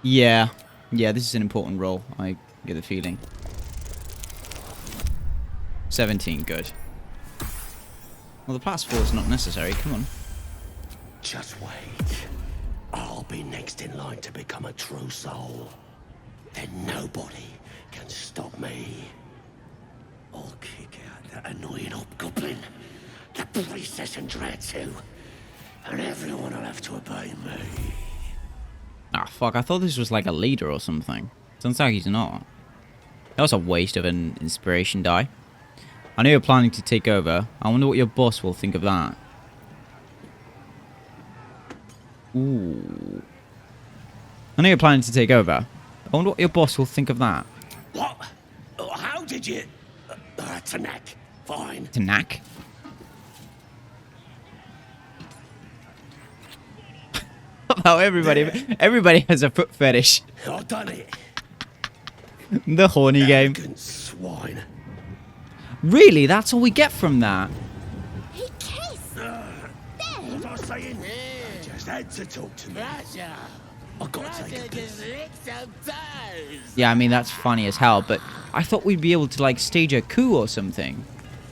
Yeah. Yeah, this is an important role. I get the feeling. 17, good. Well, the +4 is not necessary. Come on. Just wait. I'll be next in line to become a true soul. Then nobody can stop me. I'll kick out that annoying hobgoblin, the priestess and Dratsu, and everyone will have to obey me. Ah, fuck. I thought this was like a leader or something. Sounds like he's not. That was a waste of an inspiration die. I know you're planning to take over. I wonder what your boss will think of that. Ooh. I know you're planning to take over. I wonder what your boss will think of that. What? How did you... Tanak. Fine. Tanak? How everybody has a foot fetish. I've done it. The horny game. Arrogant swine. Really? That's all we get from that? He kissed. What was I saying? I just had to talk to me. I got to take a piss. Yeah, I mean, that's funny as hell, but I thought we'd be able to, like, stage a coup or something.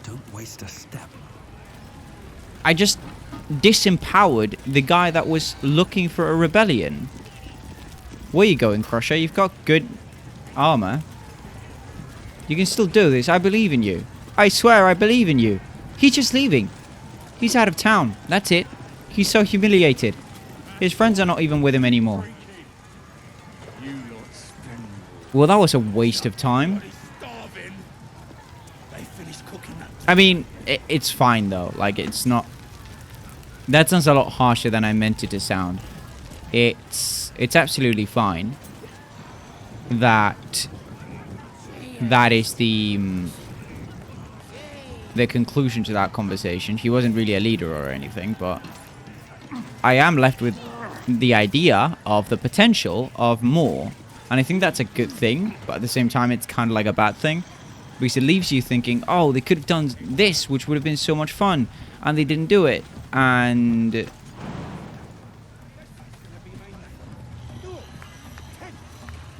Don't waste a step. I just disempowered the guy that was looking for a rebellion. Where you going, Crusher? You've got good armor. You can still do this. I believe in you. I swear I believe in you. He's just leaving. He's out of town. That's it. He's so humiliated. His friends are not even with him anymore. Well, that was a waste of time. I mean, it's fine though. Like, it's not... That sounds a lot harsher than I meant it to sound. It's absolutely fine. That is the conclusion to that conversation. He wasn't really a leader or anything, but I am left with the idea of the potential of more. And I think that's a good thing, but at the same time, it's kind of like a bad thing. Because it leaves you thinking, oh, they could have done this, which would have been so much fun. And they didn't do it. And...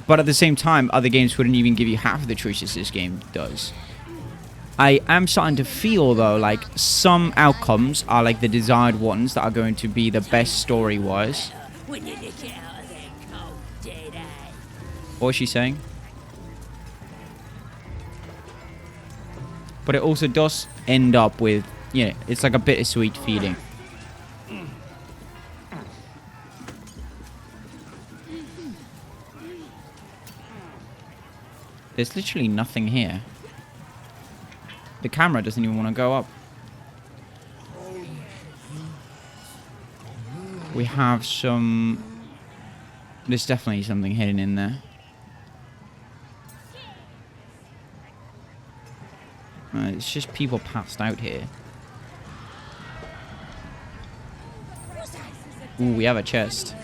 But at the same time, other games wouldn't even give you half the choices this game does. I am starting to feel, though, like some outcomes are like the desired ones that are going to be the best story-wise. What was she saying? But it also does end up with, you know, it's like a bittersweet feeling. There's literally nothing here. The camera doesn't even want to go up. We have some... There's definitely something hidden in there. It's just people passed out here. Ooh, we have a chest.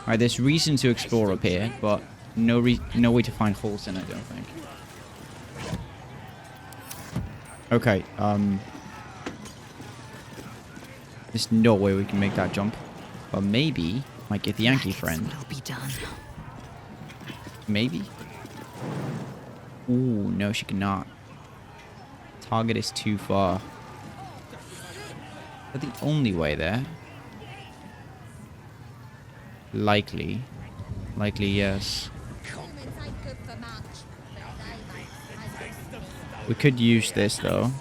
Alright, there's reason to explore up here, but no way to find holes in it, I don't think. Okay, there's no way we can make that jump. But maybe might get the Yankee friend. Maybe? Ooh, no, she cannot. Target is too far. But the only way there? Likely. Likely, yes. We could use this, though.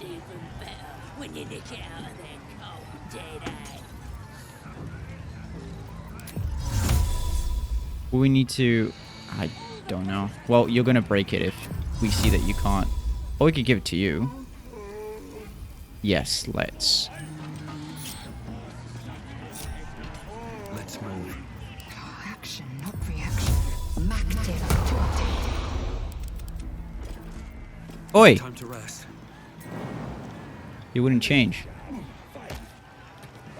We need to... I don't know. Well, you're gonna break it if we see that you can't. Or we could give it to you. Yes, let's. Let's move. Action, not reaction. Oi! Time to rest. You wouldn't change.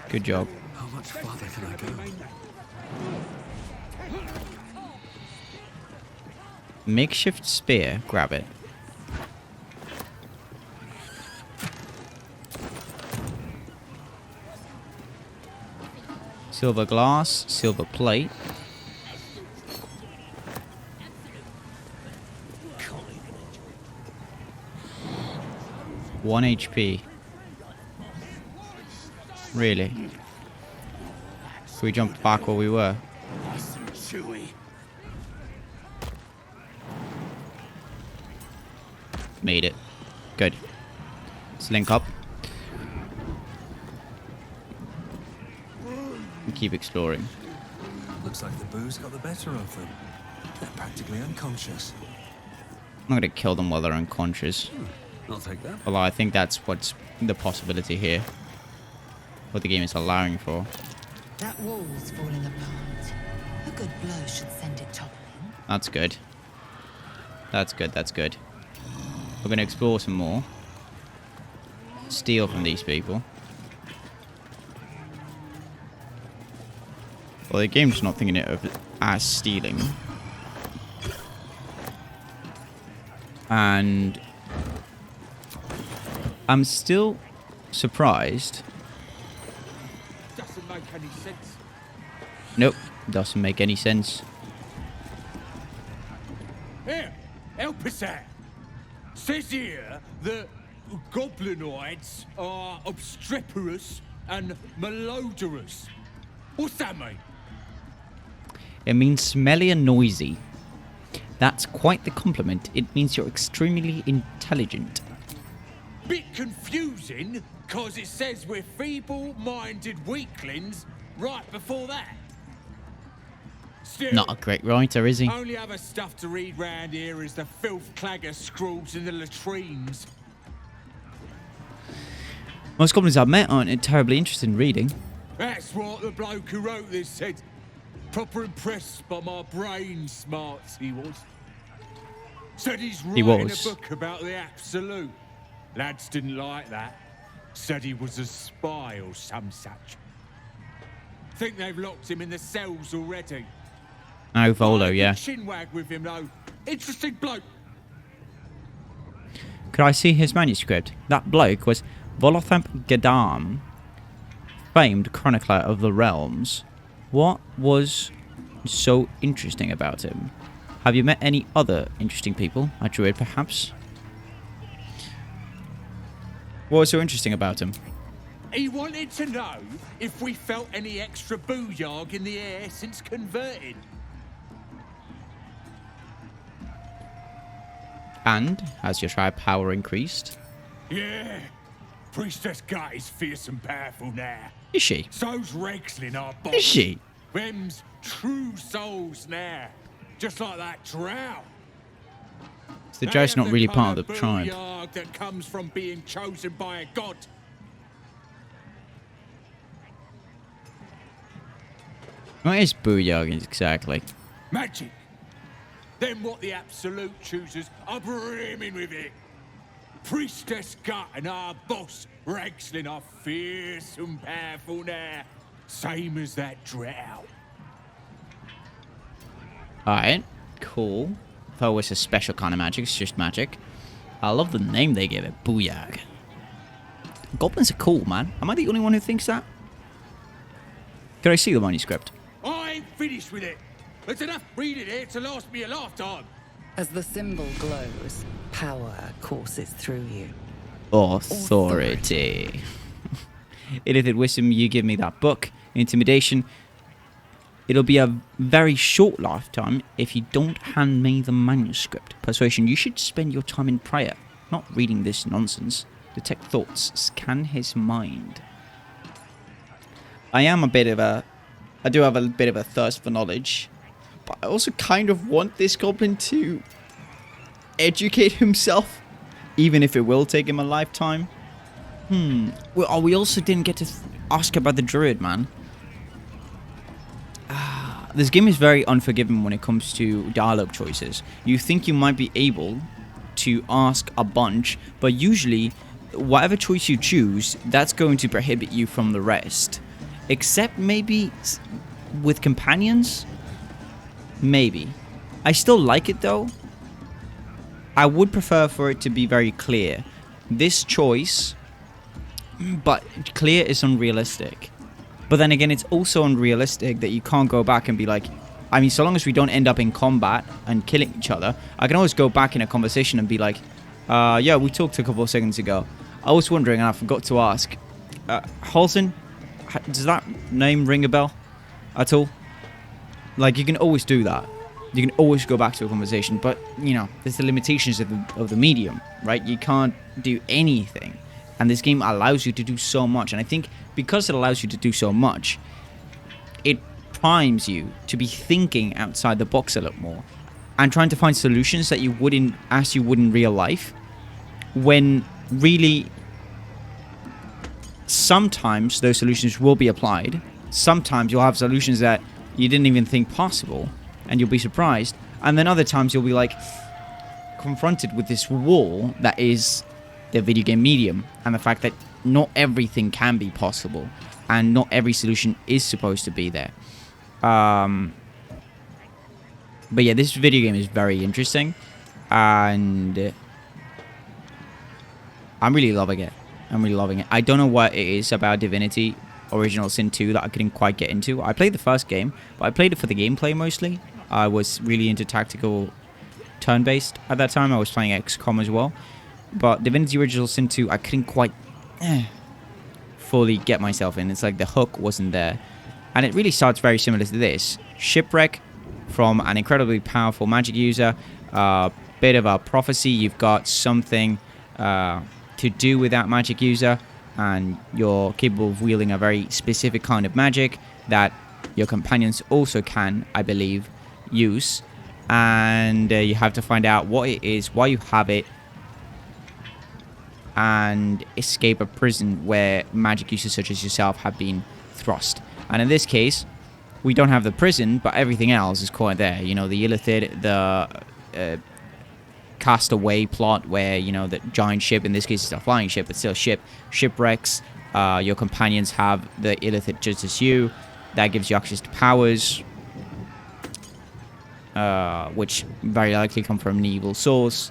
Good job. How much farther can I go? Makeshift spear. Grab it. Silver glass, silver plate. One HP. Really? So we jumped back where we were. Made it. Good. Let's link up. And keep exploring. Looks like the booze got the better of them. They're practically unconscious. I'm not gonna kill them while they're unconscious. I'll take that. Although I think that's what's the possibility here. What the game is allowing for. That wall's falling apart. A good blow should send it toppling. That's good. That's good, that's good. We're gonna explore some more. Steal from these people. Well, the game's not thinking it of as stealing. And I'm still surprised. Doesn't make any sense. Nope, doesn't make any sense. Here, help us out. Says here that goblinoids are obstreperous and malodorous. What's that mean? It means smelly and noisy. That's quite the compliment. It means you're extremely intelligent. Bit confusing, cause it says we're feeble-minded weaklings right before that. Still, Not a great writer, is he? only other stuff to read round here is the filth clagger scrawls in the latrines. Most goblins I've met aren't terribly interested in reading. That's what the bloke who wrote this said. Proper impressed by my brain smarts, he was. Said he's writing a book about the Absolute. Lads didn't like that. Said he was a spy or some such. Think they've locked him in the cells already. Oh, Volo, yeah. Chinwag with him though. Interesting bloke. Could I see his manuscript? That bloke was Volothamp Gadam, famed chronicler of the realms. What was so interesting about him? Have you met any other interesting people? A druid, perhaps? What was so interesting about him? He wanted to know if we felt any extra booyarg in the air since converting. And has your tribe power increased? Yeah. Priestess Gut is fierce and powerful now. Is she? So's Regslin, our boss. Is she? Them's true souls now. Just like that drow. So the drow's not really part of the tribe. Booyarg that comes from being chosen by a god. What is booyarg exactly? Magic. Then what the Absolute chooses are brimming with it. Priestess Gut and our boss, Regslin, are fierce and powerful now. Same as that drow. Alright, cool. Thought it was a special kind of magic, it's just magic. I love the name they gave it, Booyarg. Goblins are cool, man. Am I the only one who thinks that? Can I see the manuscript? I ain't finished with it. There's enough reading here to last me a lifetime. As the symbol glows, power courses through you. Authority. Illithid Wisdom, you give me that book. Intimidation. It'll be a very short lifetime if you don't hand me the manuscript. Persuasion, you should spend your time in prayer, not reading this nonsense. Detect thoughts, scan his mind. I do have a bit of a thirst for knowledge, but I also kind of want this goblin to educate himself, even if it will take him a lifetime. Well, we also didn't get to ask about the druid, man. This game is very unforgiving when it comes to dialogue choices. You think you might be able to ask a bunch, but usually, whatever choice you choose, that's going to prohibit you from the rest. Except maybe with companions? Maybe. I still like it though. I would prefer for it to be very clear. This choice, but clear is unrealistic. But then again, it's also unrealistic that you can't go back and be like, I mean, so long as we don't end up in combat and killing each other, I can always go back in a conversation and be like, yeah, we talked a couple of seconds ago. I was wondering, and I forgot to ask, Halsin, does that name ring a bell at all? Like, you can always do that. You can always go back to a conversation, but, you know, there's the limitations of the medium, right? You can't do anything. And this game allows you to do so much. And I think because it allows you to do so much, it primes you to be thinking outside the box a lot more and trying to find solutions that you would in real life, when really sometimes those solutions will be applied. Sometimes you'll have solutions that you didn't even think possible, and you'll be surprised. And then other times you'll be like confronted with this wall that is the video game medium, and the fact that not everything can be possible and not every solution is supposed to be there. But yeah, this video game is very interesting, and I'm really loving it. I don't know what it is about Divinity Original Sin 2 that I couldn't quite get into. I played the first game, but I played it for the gameplay mostly. I was really into tactical turn-based at that time. I was playing XCOM as well. But Divinity Original Sin 2, I couldn't quite fully get myself in. It's like the hook wasn't there. And it really starts very similar to this. Shipwreck from an incredibly powerful magic user. Bit of a prophecy. You've got something to do with that magic user, and you're capable of wielding a very specific kind of magic that your companions also can, I believe, use. And you have to find out what it is, why you have it, and escape a prison where magic users such as yourself have been thrust. And in this case, we don't have the prison, but everything else is quite there. You know, the Illithid, the Castaway plot, where, you know, the giant ship, in this case it's a flying ship, but still shipwrecks. Your companions have the Illithid just as you. That gives you access to powers, which very likely come from an evil source.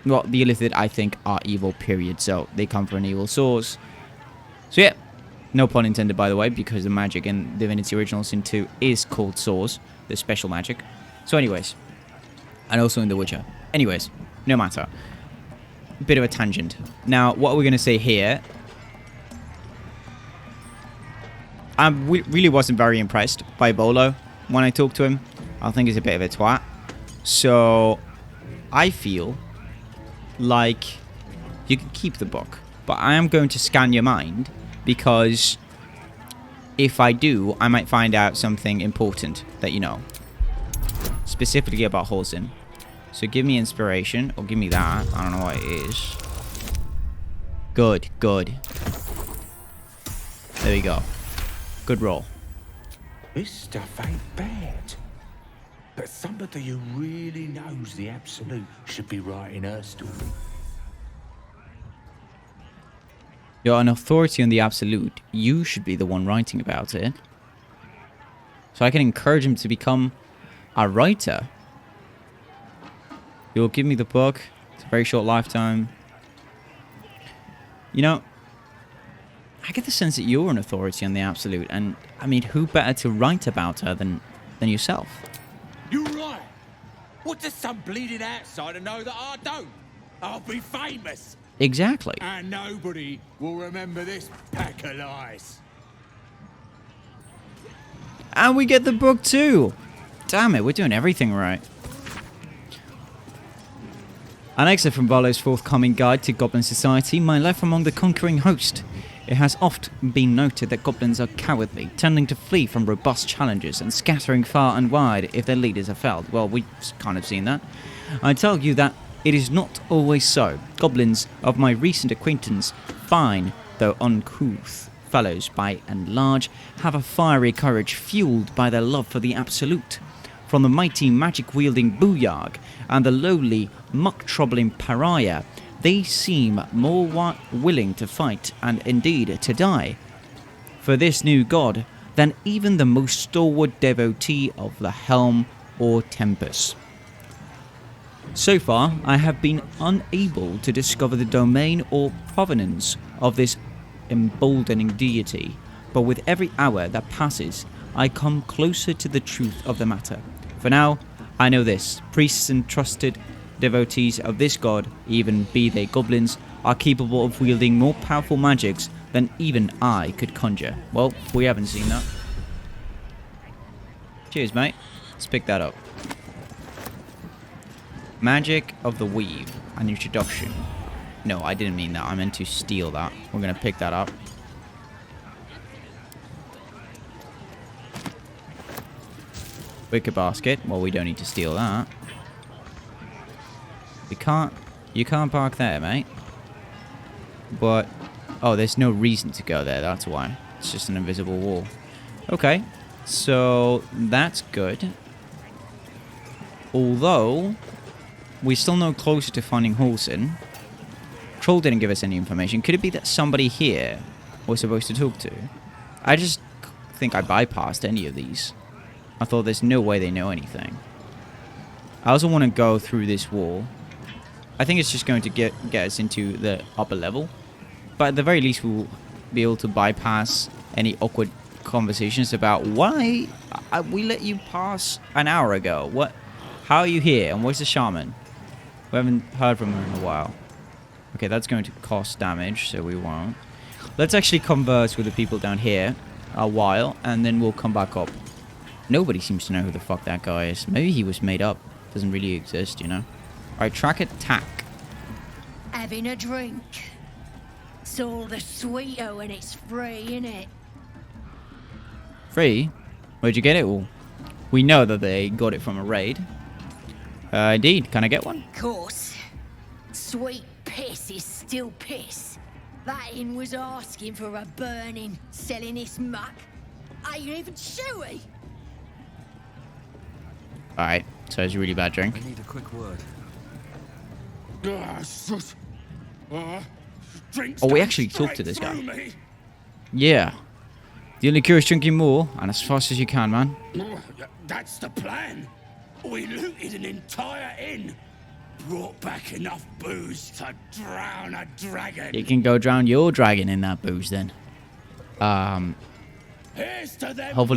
Well, the Illithid, I think, are evil, period, so they come from an evil source. So yeah, no pun intended, by the way, because the magic in Divinity Original Sin 2 is called Source, the special magic. So anyways, and also in The Witcher. Anyways, no matter. Bit of a tangent. Now, what are we going to say here? I really wasn't very impressed by Bolo when I talked to him. I think he's a bit of a twat. So, I feel like you can keep the book. But I am going to scan your mind, because if I do, I might find out something important that you know. Specifically about Halsin. So give me inspiration, or give me that. I don't know what it is. Good, good. There we go. Good roll. This stuff ain't bad. But somebody who really knows the Absolute should be writing her story. You're an authority on the Absolute. You should be the one writing about it. So I can encourage him to become a writer. You'll give me the book. It's a very short lifetime. You know, I get the sense that you're an authority on the Absolute, and I mean, who better to write about her than yourself? You're right. What does some bleeding outsider know that I don't? I'll be famous. Exactly. And nobody will remember this pack of lies. And we get the book too. Damn it, we're doing everything right. An excerpt from Bolo's forthcoming guide to Goblin Society, My Life Among the Conquering Host. It has oft been noted that goblins are cowardly, tending to flee from robust challenges and scattering far and wide if their leaders are felled. Well, we've kind of seen that. I tell you that it is not always so. Goblins of my recent acquaintance, fine though uncouth fellows by and large, have a fiery courage fueled by their love for the Absolute. From the mighty magic-wielding Booyarg and the lowly, muck-troubling Pariah, they seem more willing to fight and indeed to die for this new god than even the most stalwart devotee of the Helm or Tempest. So far, I have been unable to discover the domain or provenance of this emboldening deity, but with every hour that passes, I come closer to the truth of the matter. For now, I know this. Priests and trusted devotees of this god, even be they goblins, are capable of wielding more powerful magics than even I could conjure. Well, we haven't seen that. Cheers, mate. Let's pick that up. Magic of the Weave. An introduction. No, I didn't mean that. I meant to steal that. We're going to pick that up. Wicker basket. Well, we don't need to steal that. You can't park there, mate. But, oh, there's no reason to go there. That's why. It's just an invisible wall. Okay. So, that's good. Although, we're still no closer to finding Halsin. Troll didn't give us any information. Could it be that somebody here we're supposed to talk to? I just think I bypassed any of these. I thought there's no way they know anything. I also want to go through this wall. I think it's just going to get us into the upper level. But at the very least, we'll be able to bypass any awkward conversations about why we let you pass an hour ago. What? How are you here? And where's the shaman? We haven't heard from him in a while. Okay, that's going to cost damage, so we won't. Let's actually converse with the people down here a while, and then we'll come back up. Nobody seems to know who the fuck that guy is. Maybe he was made up. Doesn't really exist, you know? Alright, track attack. Having a drink. It's all the sweeter when it's free, innit? Free? Where'd you get it all? We know that they got it from a raid. Indeed. Can I get one? Course. Sweet piss is still piss. That inn was asking for a burning, selling this muck. Ain't even chewy. Alright, so it's a really bad drink. I need a quick word. Oh, we actually talked to this guy. Yeah. The only cure is drinking more, and as fast as you can, man. That's the plan. We looted an entire inn. Brought back enough booze to drown a dragon. You can go drown your dragon in that booze, then. Hopefully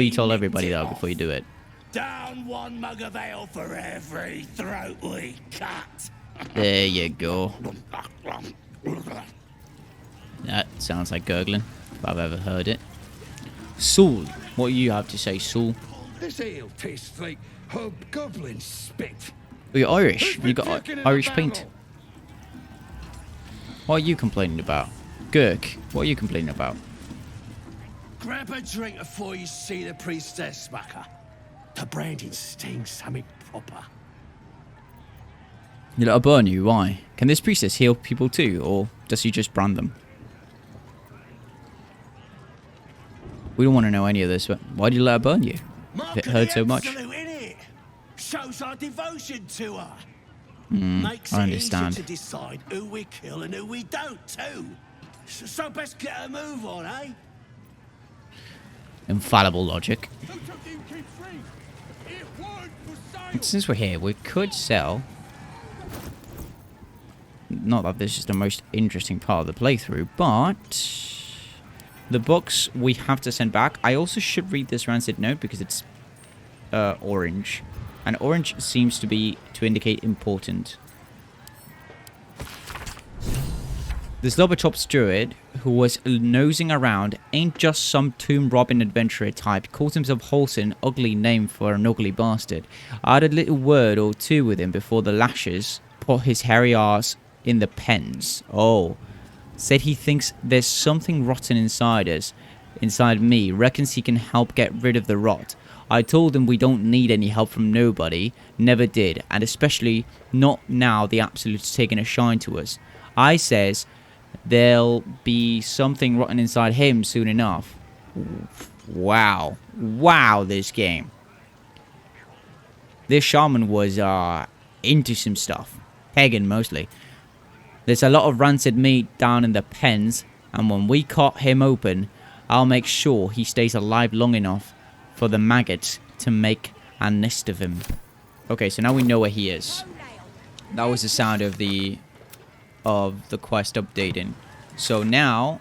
you told everybody, though, before you do it. Down one mug of ale for every throat we cut. There you go. That sounds like gurgling, if I've ever heard it. Saul, what do you have to say, Saul? This ale tastes like hobgoblin spit. Oh, you're Irish. You got Irish paint. What are you complaining about? Gurk, what are you complaining about? Grab a drink before you see the priestess, Smacker. The branding stinks something proper. You let her burn you? Why? Can this priestess heal people too, or does she just brand them? We don't want to know any of this, but why did you let her burn you? If it hurt so much. Shows our devotion to her. Makes I understand. To decide who we kill and who we don't too. So best get a move on, eh? Infallible logic. Since we're here, we could sell. Not that this is the most interesting part of the playthrough, but the books we have to send back. I also should read this rancid note because it's orange. And orange seems to indicate important. This Lobberchops druid, who was nosing around, ain't just some tomb robbing adventurer type. Calls himself Halsin, ugly name for an ugly bastard. I had a little word or two with him before the lashes put his hairy arse in the pens. Oh. Said he thinks there's something rotten inside us. Inside me. Reckons he can help get rid of the rot. I told him we don't need any help from nobody, never did, and especially not now the Absolute's taking a shine to us. I says there'll be something rotten inside him soon enough. Wow. Wow, this game. This shaman was into some stuff. Pagan mostly. There's a lot of rancid meat down in the pens, and when we cut him open, I'll make sure he stays alive long enough for the maggots to make a nest of him. Okay, so now we know where he is. That was the sound of the quest updating. So now,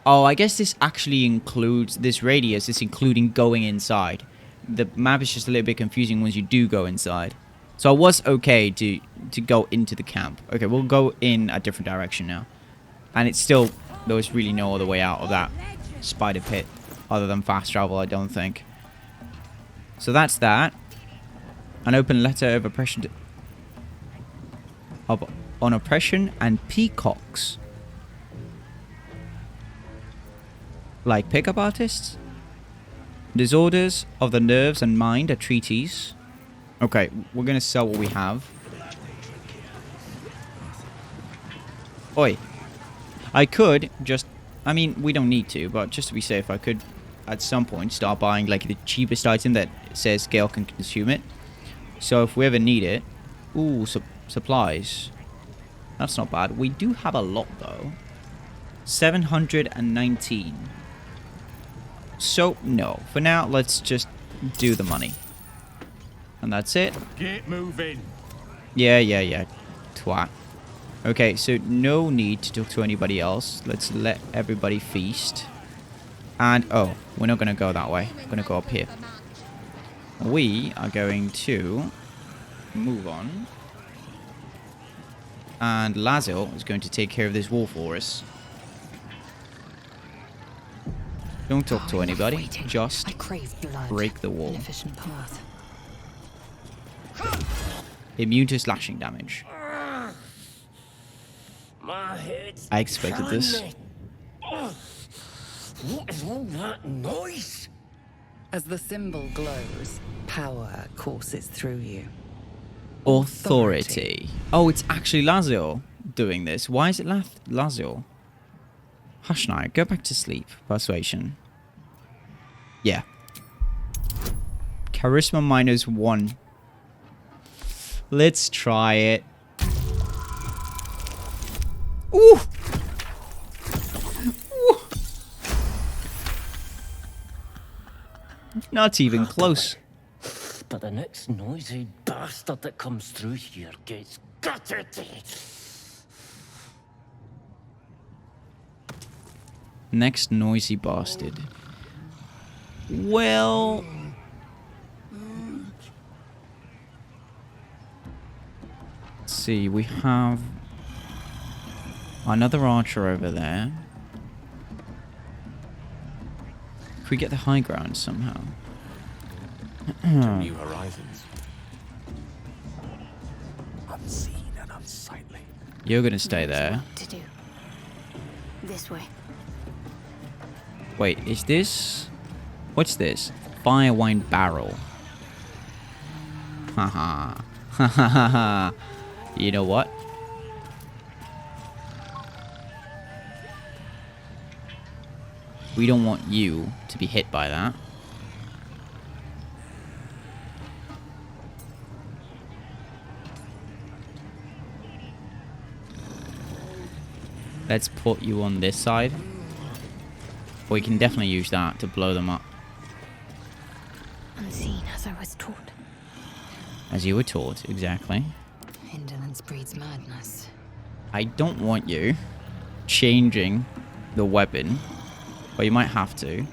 Oh, I guess this actually includes this radius. Is including going inside. The map is just a little bit confusing once you do go inside. So I was okay to go into the camp. Okay, we'll go in a different direction now. And it's still, there was really no other way out of that spider pit other than fast travel, I don't think. So that's that. An open letter of oppression on oppression and peacocks. Like pickup artists? Disorders of the nerves and mind, a treatise. Okay, we're gonna sell what we have. Oi. I could just... I mean, we don't need to, but just to be safe, I could at some point start buying like the cheapest item that says Gale can consume it. So if we ever need it... Ooh, supplies. That's not bad. We do have a lot though. 719. So, no. For now, let's just do the money. And that's it. Get moving. Yeah. Twat. Okay, so no need to talk to anybody else. Let's let everybody feast. And, oh, we're not going to go that way. We're going to go up here. We are going to move on. And Lazil is going to take care of this wall for us. Don't talk to anybody. Just break the wall. Immune to slashing damage. I expected this. What is all that noise? As the symbol glows, power courses through you. Authority. Oh, it's actually Lazil doing this. Why is it Lazil? Hush now. Go back to sleep. Persuasion. Yeah. Charisma -1. Let's try it. Ooh! Ooh! Not even close. But the next noisy bastard that comes through here gets gutted. Next noisy bastard. Well... Let's see, we have another archer over there. Could we get the high ground somehow? New horizons. Unseen and unsightly. You're gonna stay there. To do. This way. Wait, is this... What's this? Fire wine barrel. Haha. Ha ha ha ha. You know what? We don't want you to be hit by that. Let's put you on this side. We can definitely use that to blow them up. Unseen as I was taught. As you were taught, exactly. Indolence breeds madness. I don't want you changing the weapon, but you might have to.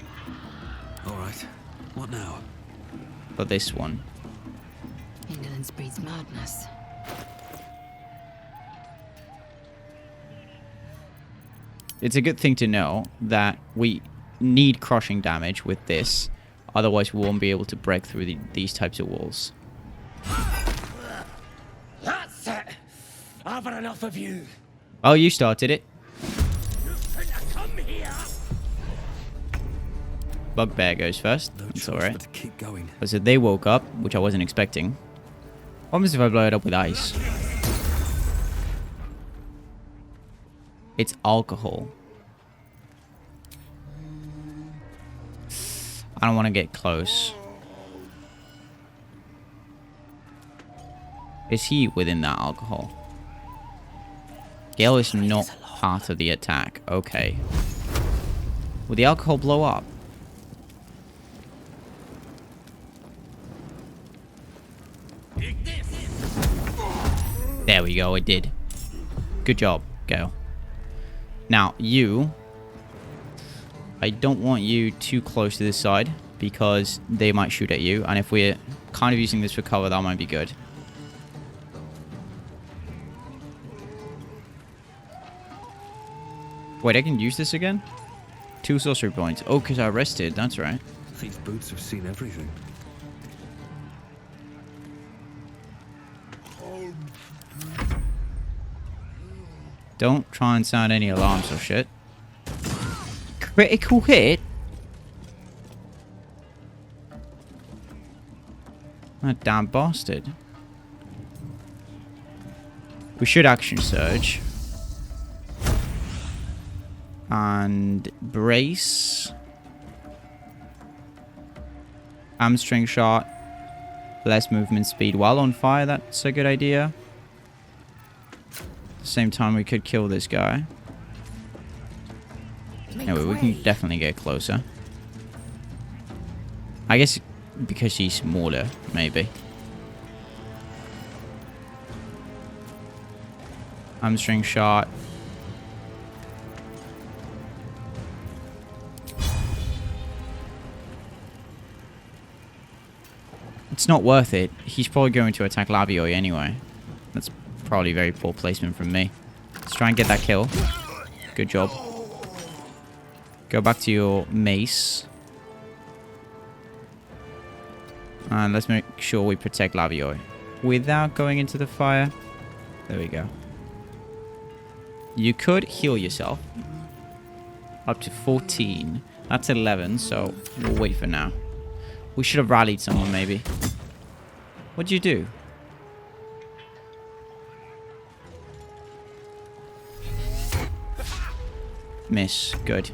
Alright. What now? But this one. Indolence breeds madness. It's a good thing to know that we need crushing damage with this. Otherwise, we won't be able to break through these types of walls. That's it! I've had enough of you. Oh, you started it. Come here. Bugbear goes first. No That's choice alright. but to keep going. So they woke up, which I wasn't expecting. What happens if I blow it up with ice? It's alcohol. I don't want to get close. Is he within that alcohol? Gale is not part of the attack. Okay. Will the alcohol blow up? There we go, it did. Good job, Gale. Now, you I don't want you too close to this side because they might shoot at you. And if we're kind of using this for cover, that might be good. Wait, I can use this again? 2 sorcery points. Oh, because I rested. That's right. These boots have seen everything. Don't try and sound any alarms or shit. Critical hit? That damn bastard. We should action surge. And brace. Hamstring shot. Less movement speed while on fire. That's a good idea. At the same time, we could kill this guy. Anyway, we can definitely get closer. I guess because he's smaller, maybe. Hamstring shot. It's not worth it. He's probably going to attack Lavioi anyway. That's probably very poor placement from me. Let's try and get that kill. Good job. Go back to your mace. And let's make sure we protect Lavioi without going into the fire. There we go. You could heal yourself. Up to 14. That's 11, so we'll wait for now. We should have rallied someone, maybe. What'd you do? Miss. Good.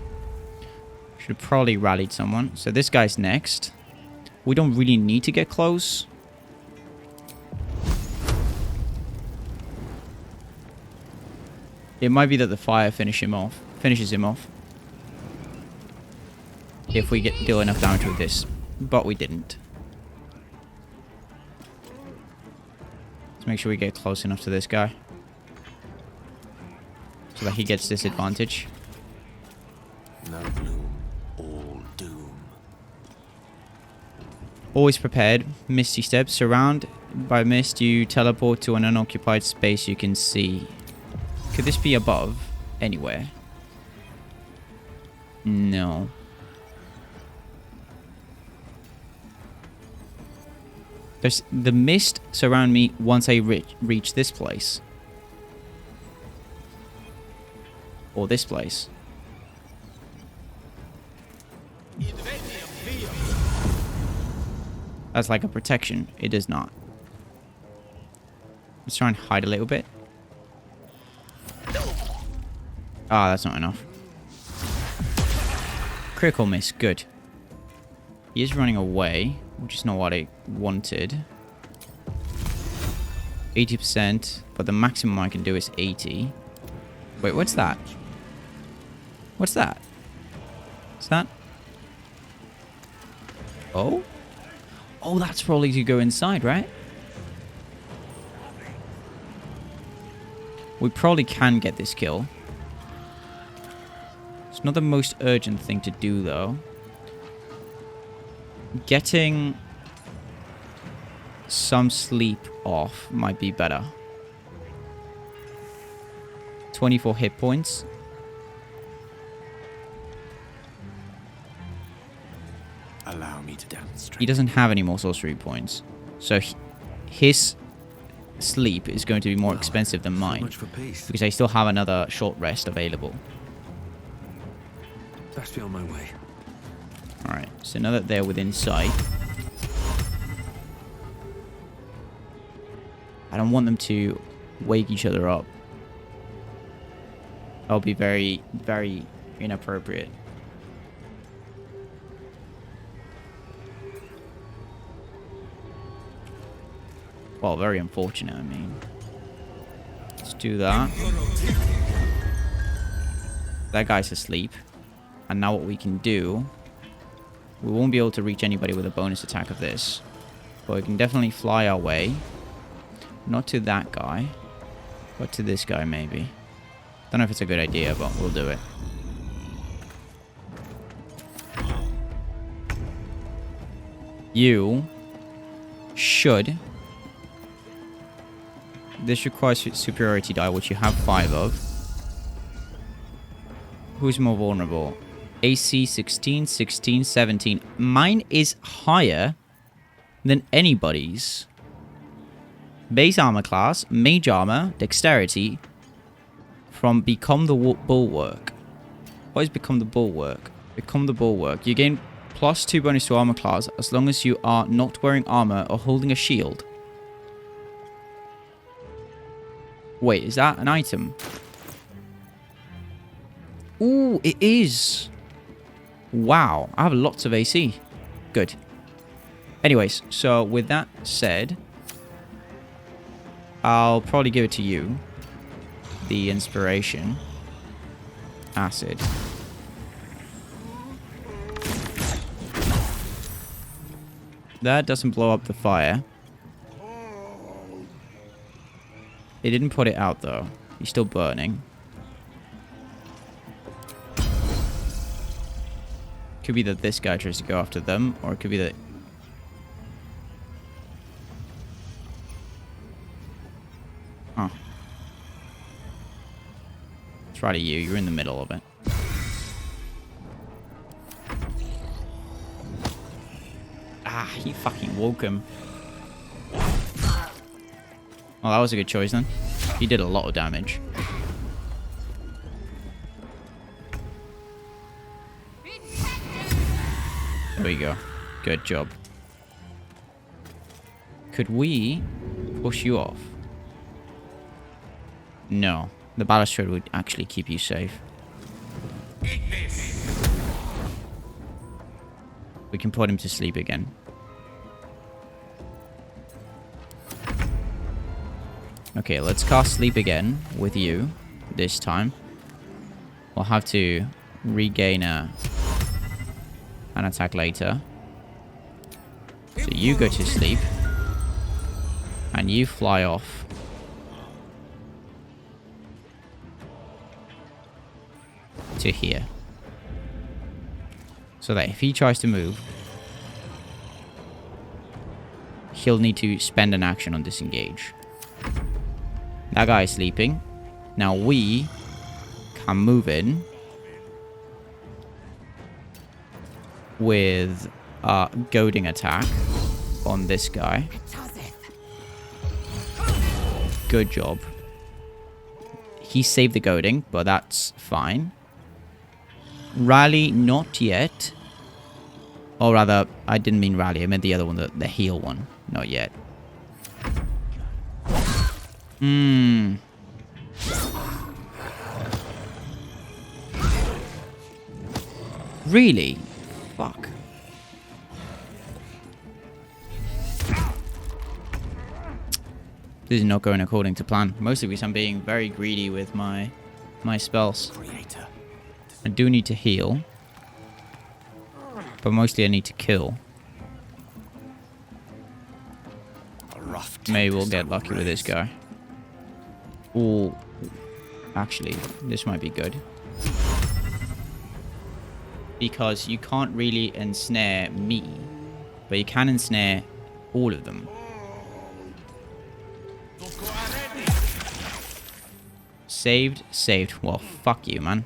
Should have probably rallied someone. So this guy's next. We don't really need to get close. It might be that the fire finishes him off. If we deal enough damage with this. But we didn't. Let's make sure we get close enough to this guy. So that he gets disadvantage. No gloom, all doom. Always prepared. Misty Step. Surround by mist. You teleport to an unoccupied space you can see. Could this be above? Anywhere? No. There's the mist surround me once I reach this place. Or this place. That's like a protection. It does not. Let's try and hide a little bit. Ah, that's not enough. Critical miss. Good. He is running away, which is not what I wanted. 80%, but the maximum I can do is 80. Wait, what's that? What's that? Is that? Oh? Oh, that's probably to go inside, right? We probably can get this kill. It's not the most urgent thing to do, though. Getting some sleep off might be better. 24 hit points. Allow me to demonstrate. He doesn't have any more sorcery points. So his sleep is going to be more expensive than mine. Because I still have another short rest available. Best be on my way. Alright, so now that they're within sight, I don't want them to wake each other up. That'll be very, very inappropriate. Well, very unfortunate, I mean. Let's do that. That guy's asleep. And now what we can do... We won't be able to reach anybody with a bonus attack of this. But we can definitely fly our way. Not to that guy. But to this guy, maybe. Don't know if it's a good idea, but we'll do it. You should... This requires superiority die, which you have 5 of. Who's more vulnerable? AC 16, 16, 17. Mine is higher than anybody's. Base armor class, mage armor, dexterity. From Become the Bulwark. What is Become the Bulwark? Become the Bulwark. You gain +2 bonus to armor class as long as you are not wearing armor or holding a shield. Wait, is that an item? Ooh, it is. Wow, I have lots of AC. Good. Anyways, so with that said, I'll probably give it to you. The inspiration. Acid. That doesn't blow up the fire. It didn't put it out though. He's still burning. Could be that this guy tries to go after them, or it could be that... Oh. It's right at you. You're in the middle of it. Ah, he fucking woke him. Well, that was a good choice then. He did a lot of damage. There we go. Good job. Could we push you off? No. The balustrade would actually keep you safe. We can put him to sleep again. Okay, let's cast sleep again with you this time. We'll have to regain an attack later. So you go to sleep. And you fly off. To here. So that if he tries to move, he'll need to spend an action on disengage. That guy is sleeping. Now we can move in with a goading attack on this guy. Good job. He saved the goading, but that's fine. Rally, not yet. Or rather, I didn't mean rally. I meant the other one, the heal one. Not yet. Really? Fuck. This is not going according to plan. Mostly because I'm being very greedy with my spells. I do need to heal. But mostly I need to kill. Maybe we'll get lucky with this guy. Ooh. Actually, this might be good. Because you can't really ensnare me. But you can ensnare all of them. Saved. Well, fuck you, man.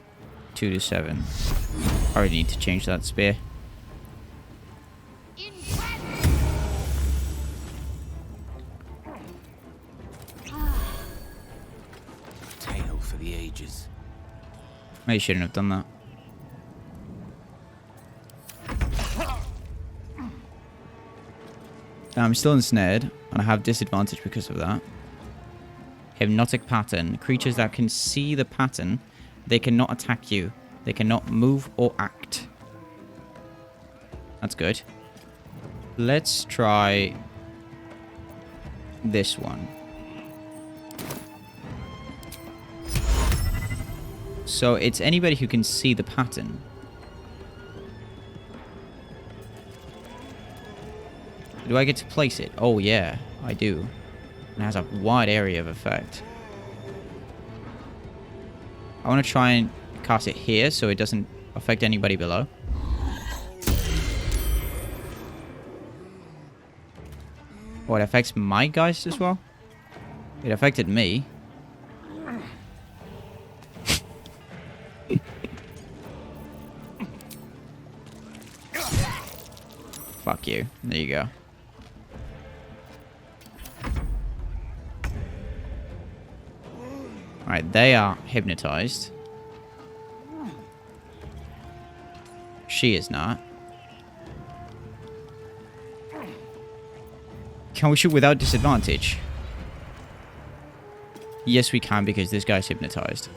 2 to 7. I already need to change that spear. Tale for the ages. I shouldn't have done that. I'm still ensnared, and I have disadvantage because of that. Hypnotic pattern. Creatures that can see the pattern, they cannot attack you. They cannot move or act. That's good. Let's try this one. So it's anybody who can see the pattern. Do I get to place it? Oh yeah, I do. It has a wide area of effect. I want to try and cast it here so it doesn't affect anybody below. Oh, it affects my geist as well? It affected me. Fuck you. There you go. Alright, they are hypnotized. She is not. Can we shoot without disadvantage? Yes, we can because this guy's hypnotized.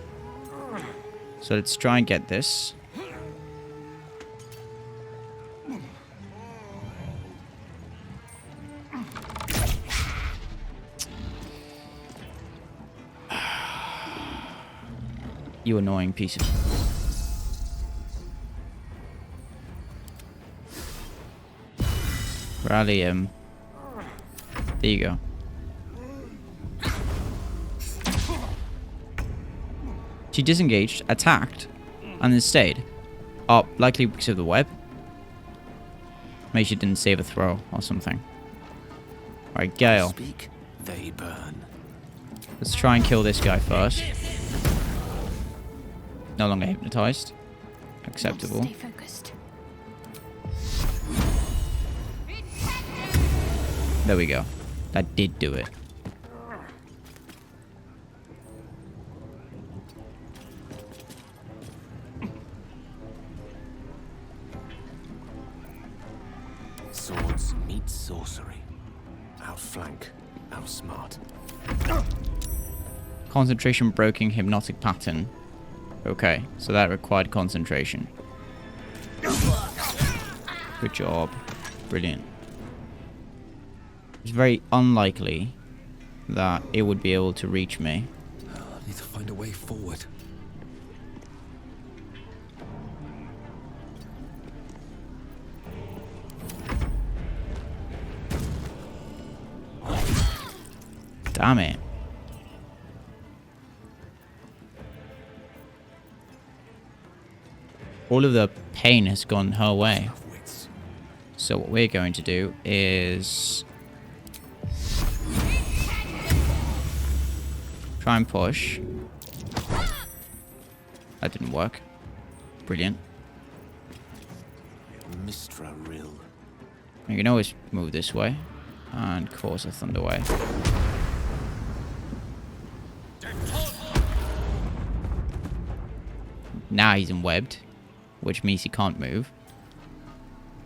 So let's try and get this. You annoying piece of... Rally him. There you go. She disengaged, attacked, and then stayed. Oh, likely because of the web. Maybe she didn't save a throw or something. Alright, Gale. Speak, they burn. Let's try and kill this guy first. No longer hypnotized. Acceptable. Stay focused. There we go. That did do it. Swords meet sorcery. Outflank, outsmart. Concentration broken hypnotic pattern. Okay, so that required concentration. Good job. Brilliant. It's very unlikely that it would be able to reach me. I need to find a way forward. Damn it. All of the pain has gone her way. So what we're going to do is try and push. That didn't work. Brilliant. Mistra Rill. You can always move this way and cause a thunder wave. Now he's enwebbed, which means he can't move.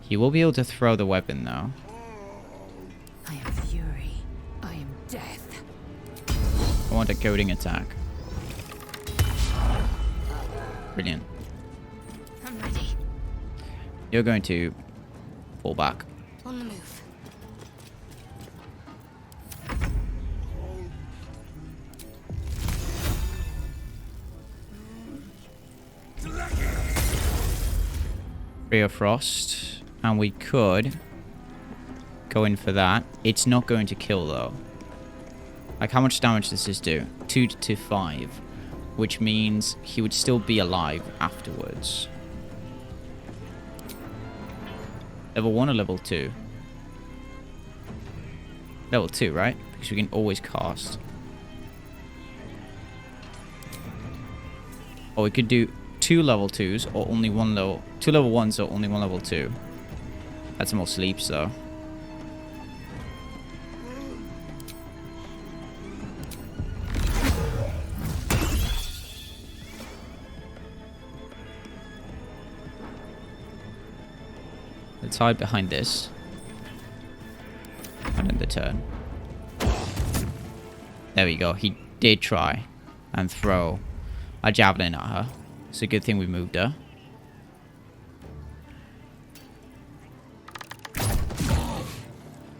He will be able to throw the weapon though. I am fury. I am death. I want a goading attack. Brilliant. I'm ready. You're going to fall back. On the move. Ray of Frost, and we could go in for that. It's not going to kill though. Like, how much damage does this do? 2 to 5, which means he would still be alive afterwards. Level 1 or level 2? Level 2, right? Because we can always cast. Or we could do 2 level 2s or only 1 level... 2 level 1s or only 1 level 2. That's more sleeps though. Let's hide behind this. And then the turn. There we go. He did try and throw a javelin at her. It's a good thing we moved her.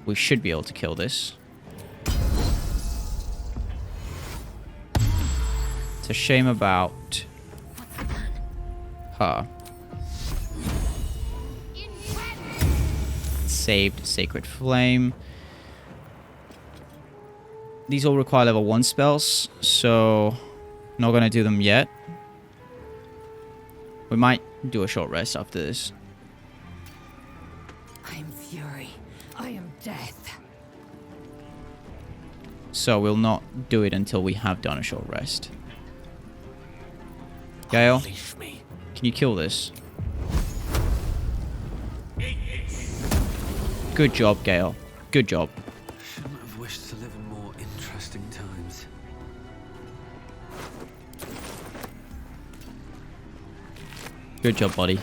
We should be able to kill this. It's a shame about her. Saved Sacred Flame. These all require level 1 spells, so not gonna do them yet. We might do a short rest after this. I am fury. I am death. So we'll not do it until we have done a short rest. Gale, Unleash me. can you kill this? Good job, Gale. Good job. Shouldn't have wished to live in more interesting times. Good job, buddy.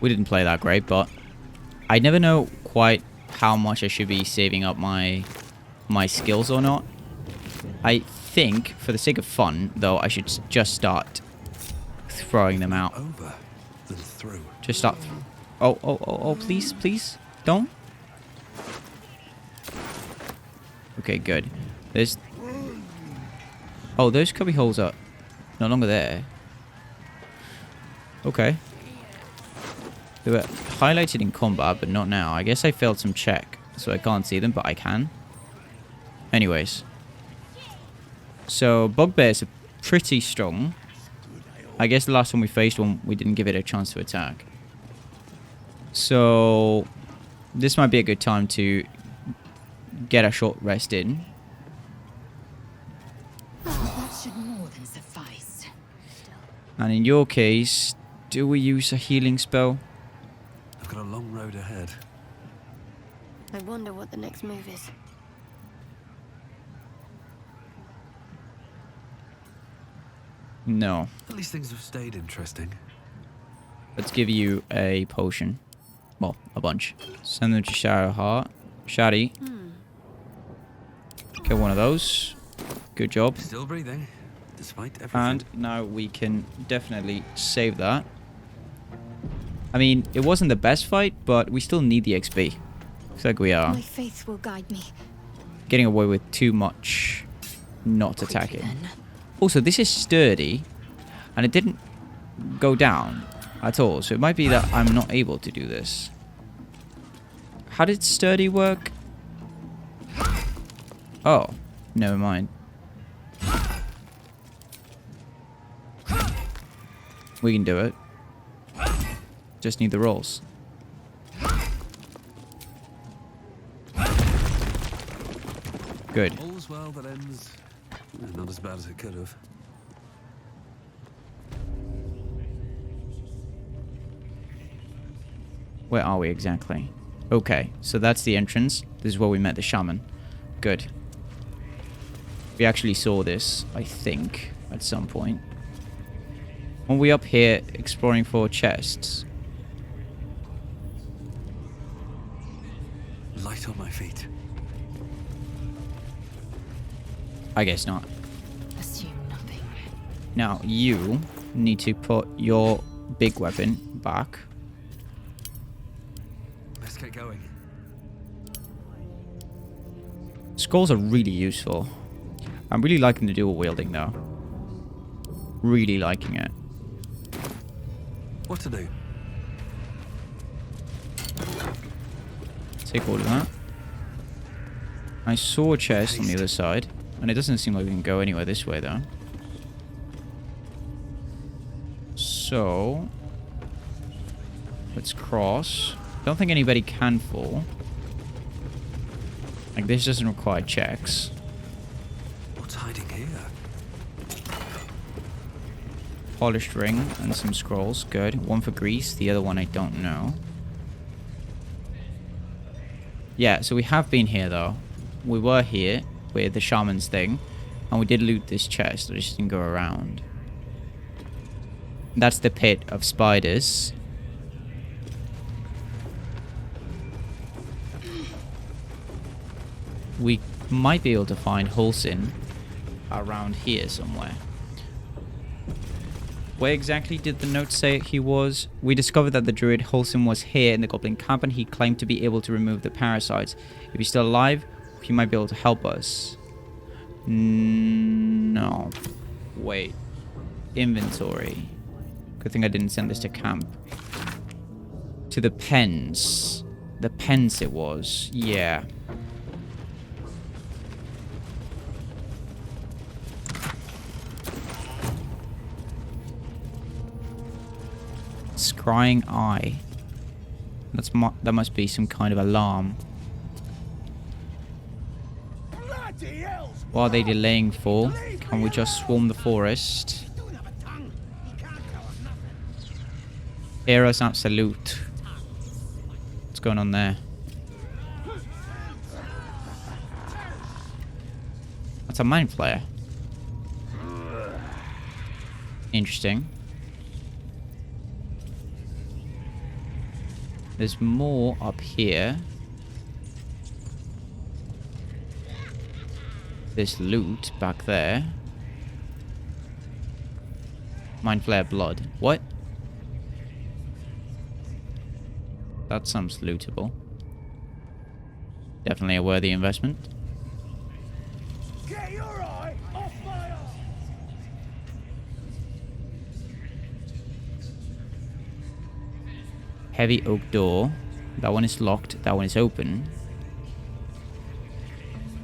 We didn't play that great, but I never know quite how much I should be saving up my skills or not. I think, for the sake of fun, though, I should just start throwing them out. Over than through. Just start. Oh, please, please, don't. Okay, good. There's. Oh, those cubby holes are no longer there. Okay. They were highlighted in combat, but not now. I guess I failed some check, so I can't see them, but I can. Anyways. So, bugbears are pretty strong. I guess the last time we faced one, we didn't give it a chance to attack. So, this might be a good time to get a short rest in. That should more than suffice. And in your case, do we use a healing spell? I've got a long road ahead. I wonder what the next move is. No. At least things have stayed interesting. Let's give you a potion. Well, a bunch. Send them to Shadowheart. Shaddy. Get one of those. Good job. Still breathing, despite everything. And now we can definitely save that. I mean, it wasn't the best fight, but we still need the XP. Looks like we are My faith will guide me. getting away with too much not attacking. Also, this is sturdy, and it didn't go down at all, so it might be that I'm not able to do this. How did sturdy work? Oh, never mind. We can do it. Just need the rolls. Good. All's well that ends. Not as bad as it could have. Where are we exactly? Okay, so that's the entrance. This is where we met the shaman. Good. We actually saw this, I think, at some point. When we up here exploring for chests. Light on my feet. I guess not. Assume nothing. Now, you need to put your big weapon back. Let's get going. Scrolls are really useful. I'm really liking the dual wielding though. Really liking it. What to do? Take all of that. I saw a chest on the other side, and it doesn't seem like we can go anywhere this way though. So let's cross. Don't think anybody can fall. Like, this doesn't require checks. What's hiding here? Polished ring and some scrolls. Good. One for grease. The other one I don't know. Yeah, so we have been here though. We were here with the shaman's thing. And we did loot this chest. I just didn't go around. That's the pit of spiders. We might be able to find Halsin around here somewhere. Where exactly did the note say he was? We discovered that the druid Halsin was here in the goblin camp, and he claimed to be able to remove the parasites. If he's still alive, he might be able to help us. No. Wait. Inventory. Good thing I didn't send this to camp. To the pens. The pens it was. Yeah. Scrying eye. That must be some kind of alarm. What are they delaying for? Can we just swarm the forest? Heroes Absolute. What's going on there? That's a Mind Flayer. Interesting. There's more up here. There's loot back there. Mind Flayer blood. What? That sounds lootable. Definitely a worthy investment. Heavy oak door. That one is locked. That one is open.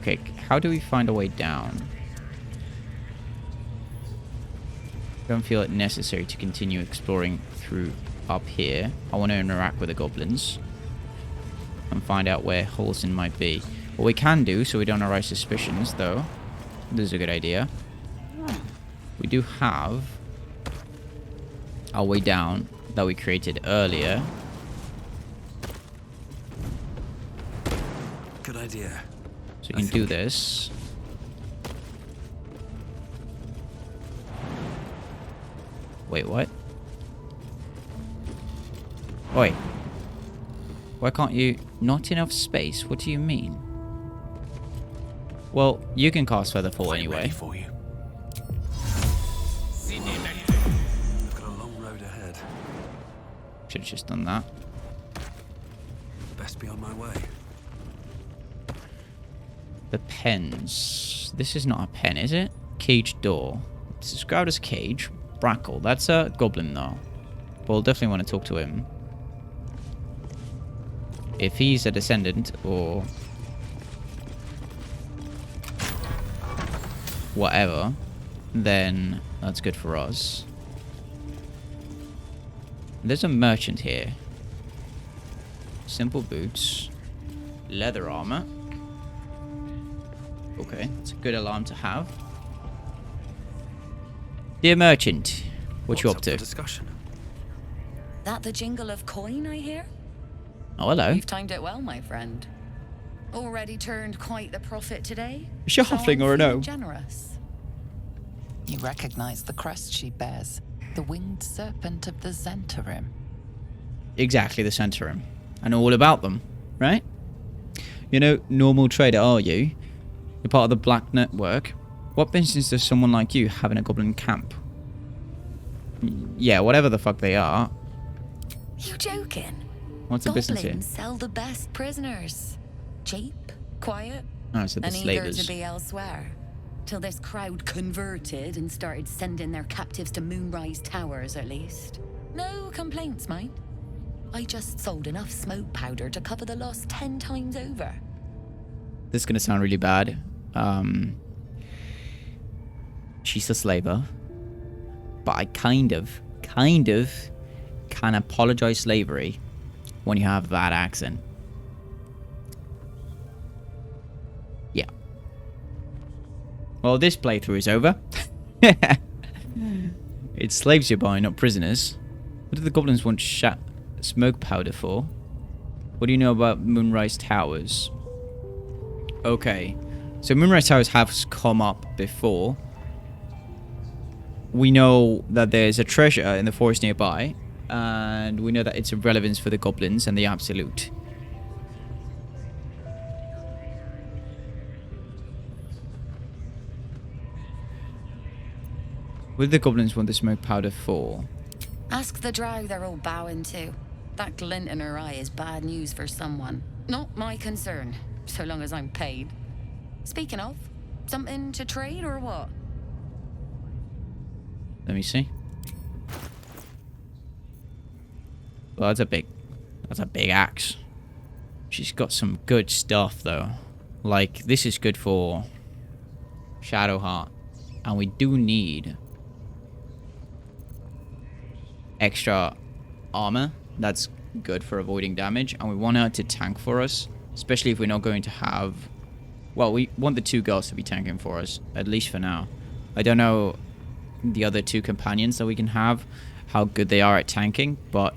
Okay, how do we find a way down? Don't feel it necessary to continue exploring through up here. I want to interact with the goblins and find out where Halsin might be. What we can do, so we don't arouse suspicions, though, this is a good idea. We do have our way down that we created earlier. Good idea. So you can do this. Wait, what? Oi. Why can't you... Not enough space? What do you mean? Well, you can cast Featherfall anyway. For you. I've got a long road ahead. Should have just done that. Best be on my way. The pens. This is not a pen, is it? Cage door. It's described as cage. Brackle. That's a goblin, though. But we'll definitely want to talk to him. If he's a descendant, or whatever, then that's good for us. There's a merchant here. Simple boots. Leather armor. Okay, it's a good alarm to have. Dear merchant, what you up to? Discussion. That the jingle of coin I hear? Oh, hello. You've timed it well, my friend. Already turned quite the profit today. Is she a halfling or a gnome? Generous. You recognize the crest she bears, the winged serpent of the Zentarim. Exactly, the Zentarim. I know all about them, right? You're no normal trader, are you? You're part of the Black Network. What business does someone like you have in a goblin camp? Yeah, whatever the fuck they are. You joking? What's the business here? Goblins sell the best prisoners. Cheap, quiet, Oh, so the and eager slavers. to be elsewhere. Till this crowd converted and started sending their captives to Moonrise Towers, at least. No complaints, mind. I just sold enough smoke powder to cover the loss 10 times over. This is gonna sound really bad. She's a slaver. But I kind of can apologize slavery when you have that accent. Yeah. Well, this playthrough is over. It's slaves you're buying, not prisoners. What do the goblins want smoke powder for? What do you know about Moonrise Towers? Okay. So Moonrise Towers has come up before. We know that there's a treasure in the forest nearby. And we know that it's of relevance for the goblins and the Absolute. What do the goblins want the smoke powder for? Ask the drow they're all bowing to. That glint in her eye is bad news for someone. Not my concern, so long as I'm paid. Speaking of, something to trade or what? Let me see. Well, that's a big axe. She's got some good stuff though. Like, this is good for Shadowheart. And we do need extra armor. That's good for avoiding damage. And we want her to tank for us. Especially if we're not going to have Well, we want the 2 girls to be tanking for us, at least for now. I don't know the other 2 companions that we can have, how good they are at tanking, but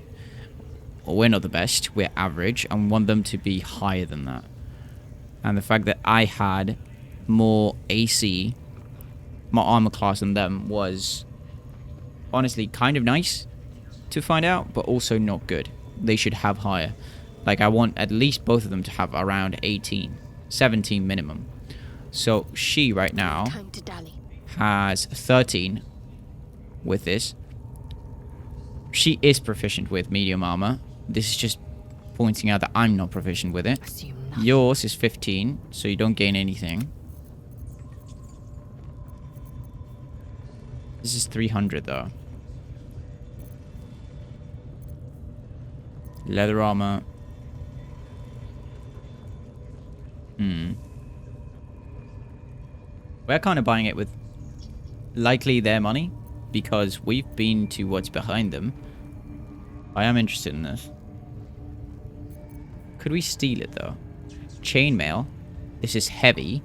we're not the best. We're average, and want them to be higher than that. And the fact that I had more AC, more armor class than them, was honestly kind of nice to find out, but also not good. They should have higher. Like, I want at least both of them to have around 18, 17 minimum. So she right now has 13 with this. She is proficient with medium armor. This is just pointing out that I'm not proficient with it. Yours is 15, so you don't gain anything. This is 300 though. Leather armor. We're kind of buying it with likely their money, because we've been to what's behind them. I am interested in this. Could we steal it though? Chainmail. This is heavy.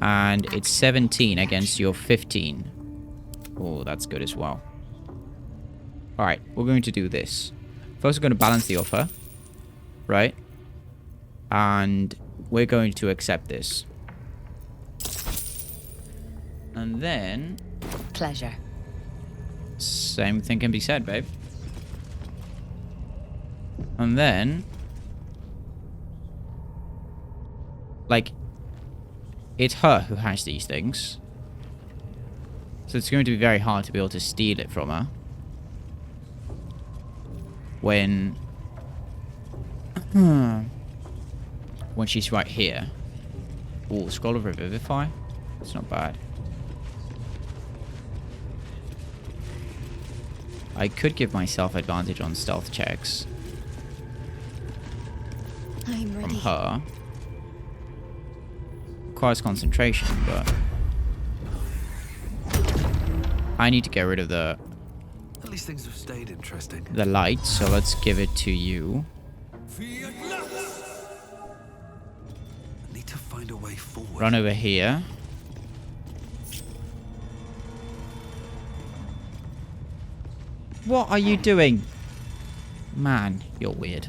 And it's 17 against your 15. Oh, that's good as well. Alright, we're going to do this. First, we're going to balance the offer. Right? And we're going to accept this. And then... Pleasure. Same thing can be said, babe. And then... like... it's her who has these things. So it's going to be very hard to be able to steal it from her. When she's right here. Ooh, Scroll of Revivify. It's not bad. I could give myself advantage on stealth checks. I'm ready. From her. Requires concentration, but... I need to get rid of the... At least things have stayed interesting. the light, so let's give it to you. I need to find a way forward. Run over here. What are you doing? Man, you're weird.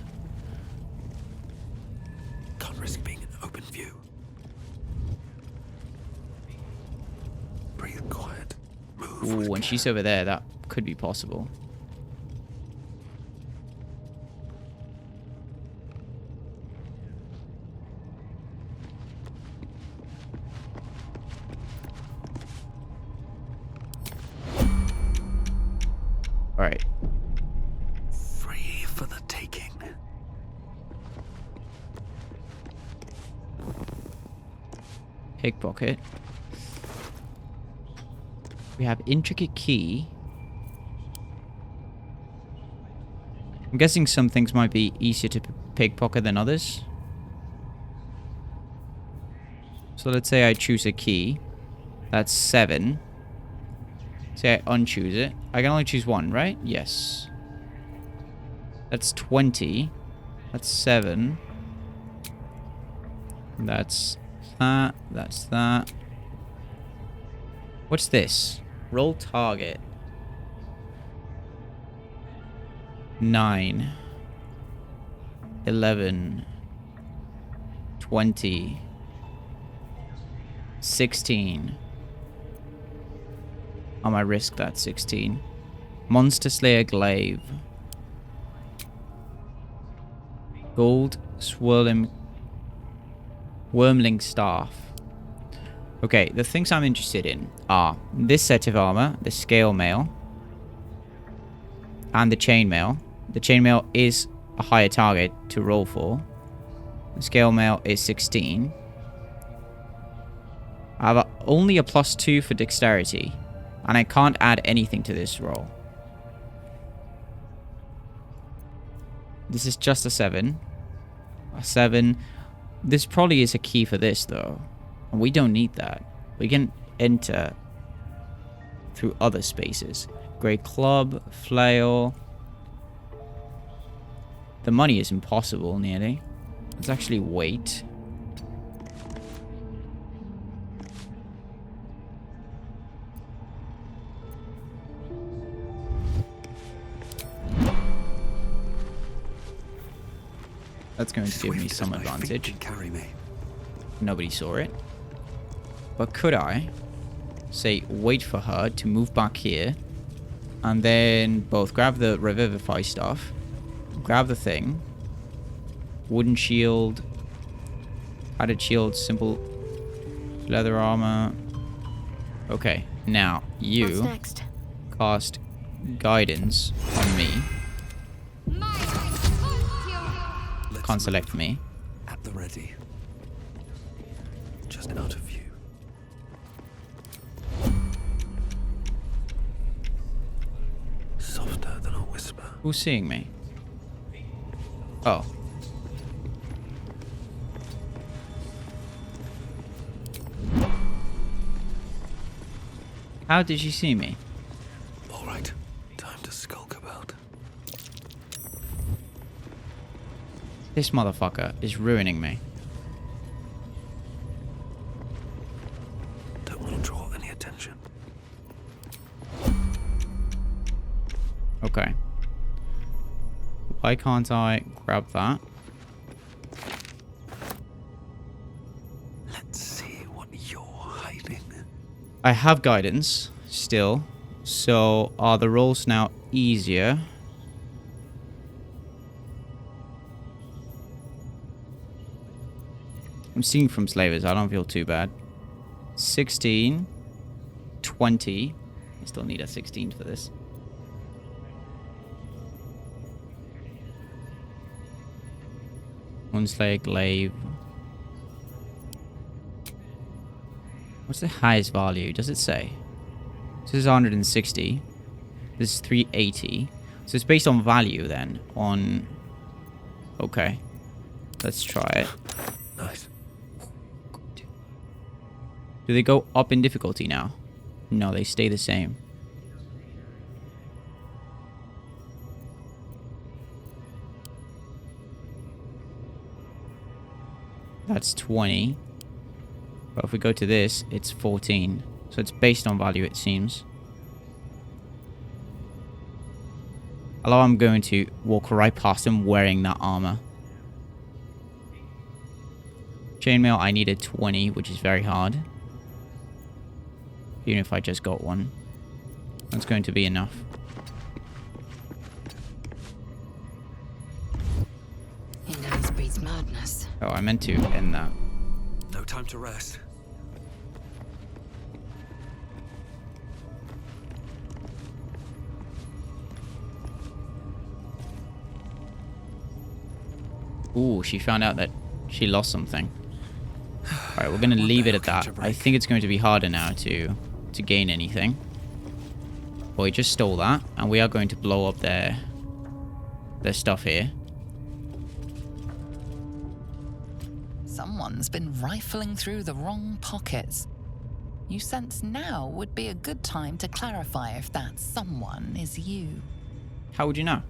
Can't risk being in open view. Breathe quiet. Move. Ooh, when she's over there, that could be possible. Alright. Free for the taking. Pickpocket. We have intricate key. I'm guessing some things might be easier to pickpocket than others. So let's say I choose a key. That's 7. Say I unchoose it. I can only choose one, right? Yes. That's 20. That's 7. That's that. That's that. What's this? Roll target. 9. 11. 20. 16. I might risk that 16. Monster Slayer Glaive. Gold Swirling Wormling Staff. Okay, the things I'm interested in are this set of armor, the Scale Mail, and the Chainmail. The Chainmail is a higher target to roll for. The Scale Mail is 16. I have only a +2 for Dexterity. And I can't add anything to this roll. This is just a 7. A 7. This probably is a key for this, though. And we don't need that. We can enter through other spaces. Great Club, Flail. The money is impossible, nearly. Let's actually wait. That's going to give me Swift as some my feet advantage. can carry me. Nobody saw it. But could I, say, wait for her to move back here, and then both grab the Revivify stuff, grab the thing, wooden shield, added shield, simple leather armor. Okay, now you What's next? cast guidance on me. Let's Can't select move. me. At the ready. Just out of view. Softer than a whisper. Who's seeing me? Oh. How did she see me? All right, time to skulk about. This motherfucker is ruining me. Don't want to draw any attention. Okay. Why can't I grab that? Let's see what you're hiding. I have guidance still. So are the rolls now easier? I'm seeing from slavers. I don't feel too bad. 16. 20. I still need a 16 for this. Unslave, glaive. What's the highest value? Does it say? This is 160. This is 380. So it's based on value then. On... Okay. Let's try it. Nice. Do they go up in difficulty now? No, they stay the same. That's 20. But if we go to this, it's 14. So it's based on value, it seems. Although I'm going to walk right past him wearing that armor. Chainmail, I needed 20, which is very hard. Even if I just got one. That's going to be enough. Indolence breeds madness. Oh, I meant to end that. No time to rest. Ooh, she found out that she lost something. Alright, we're going to leave it at that. I think it's going to be harder now to gain anything. Well, we just stole that, and we are going to blow up their stuff here. Someone's been rifling through the wrong pockets. You sense now would be a good time to clarify if that someone is you. How would you know?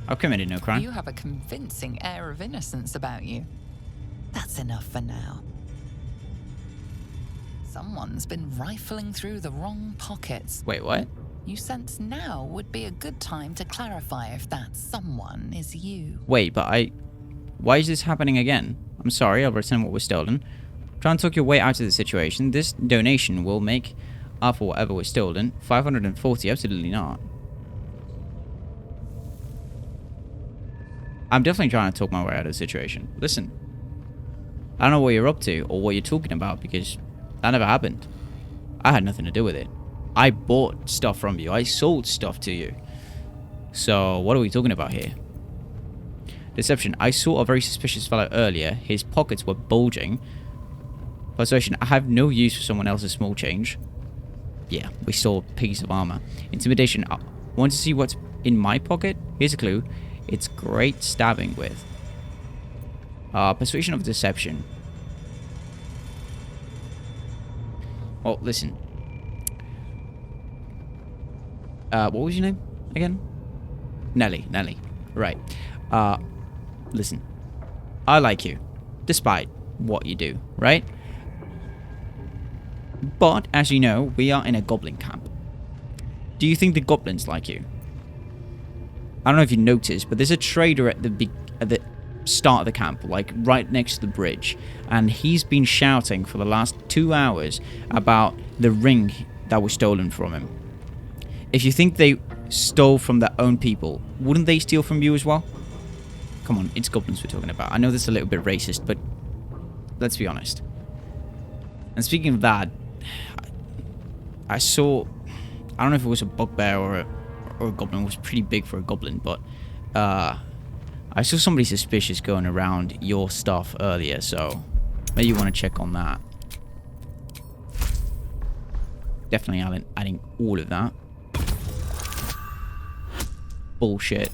I've committed no crime. You have a convincing air of innocence about you. That's enough for now. Someone's been rifling through the wrong pockets. Wait, what? You sense now would be a good time to clarify if that someone is you. Wait, but why is this happening again? I'm sorry, I'll return what was stolen. Try and talk your way out of the situation. This donation will make up for whatever was stolen. 540, absolutely not. I'm definitely trying to talk my way out of the situation. Listen, I don't know what you're up to or what you're talking about because that never happened. I had nothing to do with it. I bought stuff from you. I sold stuff to you. So what are we talking about here? Deception. I saw a very suspicious fellow earlier. His pockets were bulging. Persuasion. I have no use for someone else's small change. Yeah, we saw a piece of armor. Intimidation. Want to see what's in my pocket? Here's a clue. It's great stabbing with. Persuasion of deception. Well, listen. What was your name again? Nelly. Right. Listen. I like you. Despite what you do, right? But, as you know, we are in a goblin camp. Do you think the goblins like you? I don't know if you noticed, but there's a trader at the at the start of the camp, like right next to the bridge, and he's been shouting for the last 2 hours about the ring that was stolen from him. If you think they stole from their own people, wouldn't they steal from you as well? Come on, it's goblins we're talking about. I know this is a little bit racist, but let's be honest. And speaking of that, I saw, I don't know if it was a bugbear or a goblin. It was pretty big for a goblin, but I saw somebody suspicious going around your stuff earlier, so maybe you want to check on that. Definitely adding all of that. Bullshit.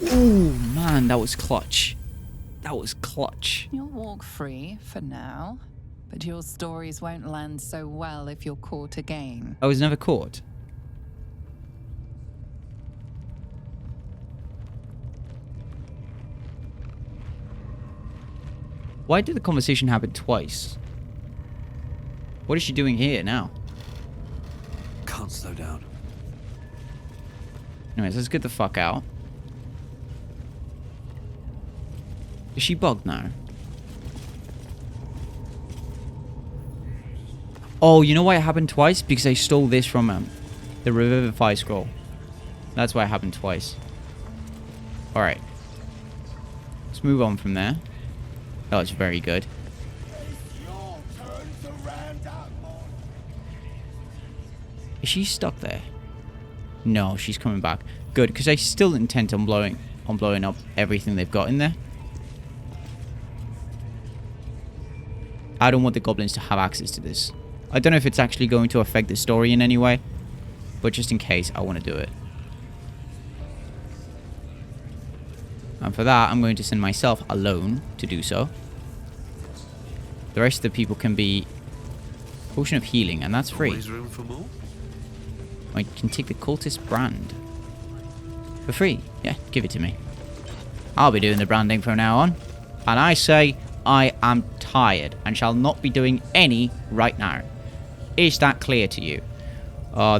Oh man, that was clutch. That was clutch. You'll walk free for now, but your stories won't land so well if you're caught again. I was never caught. Why did the conversation happen twice? What is she doing here now? Can't slow down. Anyways, let's get the fuck out. Is she bugged now? Oh, you know why it happened twice? Because I stole this from the Revivify scroll. That's why it happened twice. Alright. Let's move on from there. That was very good. Is she stuck there? No, she's coming back. Good, because I still intend on blowing up everything they've got in there. I don't want the goblins to have access to this. I don't know if it's actually going to affect the story in any way, but just in case, I want to do it. And for that, I'm going to send myself alone to do so. The rest of the people can be Potion of Healing, and that's free. Always room for more? I can take the Cultist brand. For free. Yeah, give it to me. I'll be doing the branding from now on. And I say I am tired and shall not be doing any right now. Is that clear to you?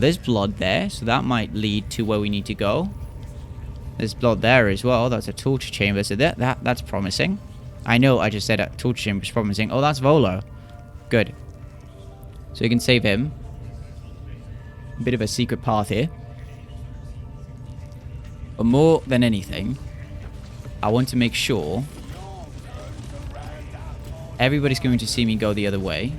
There's blood there, so that might lead to where we need to go. There's blood there as well. That's a torture chamber, so that's promising. I know I just said a torture chamber is promising. Oh, that's Volo. Good. So you can save him. A bit of a secret path here. But more than anything, I want to make sure everybody's going to see me go the other way.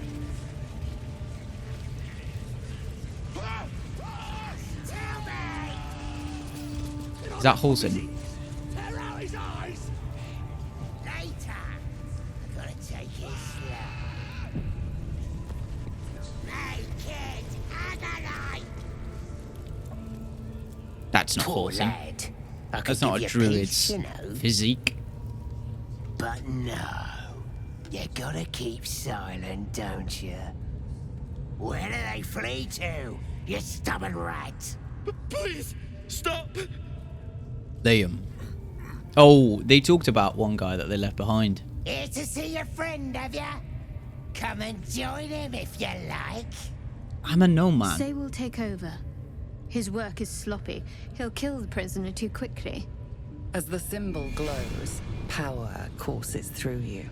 Is that Halsin? That's not Halsin. That's not a druid's physique. But no, you gotta keep silent, don't you? Where do they flee to, you stubborn rat? Please, stop! Liam. Oh, they talked about one guy that they left behind. Here to see your friend, have ya? Come and join him if you like. I'm a nomad. Say we'll take over. His work is sloppy. He'll kill the prisoner too quickly. As the symbol glows, power courses through you.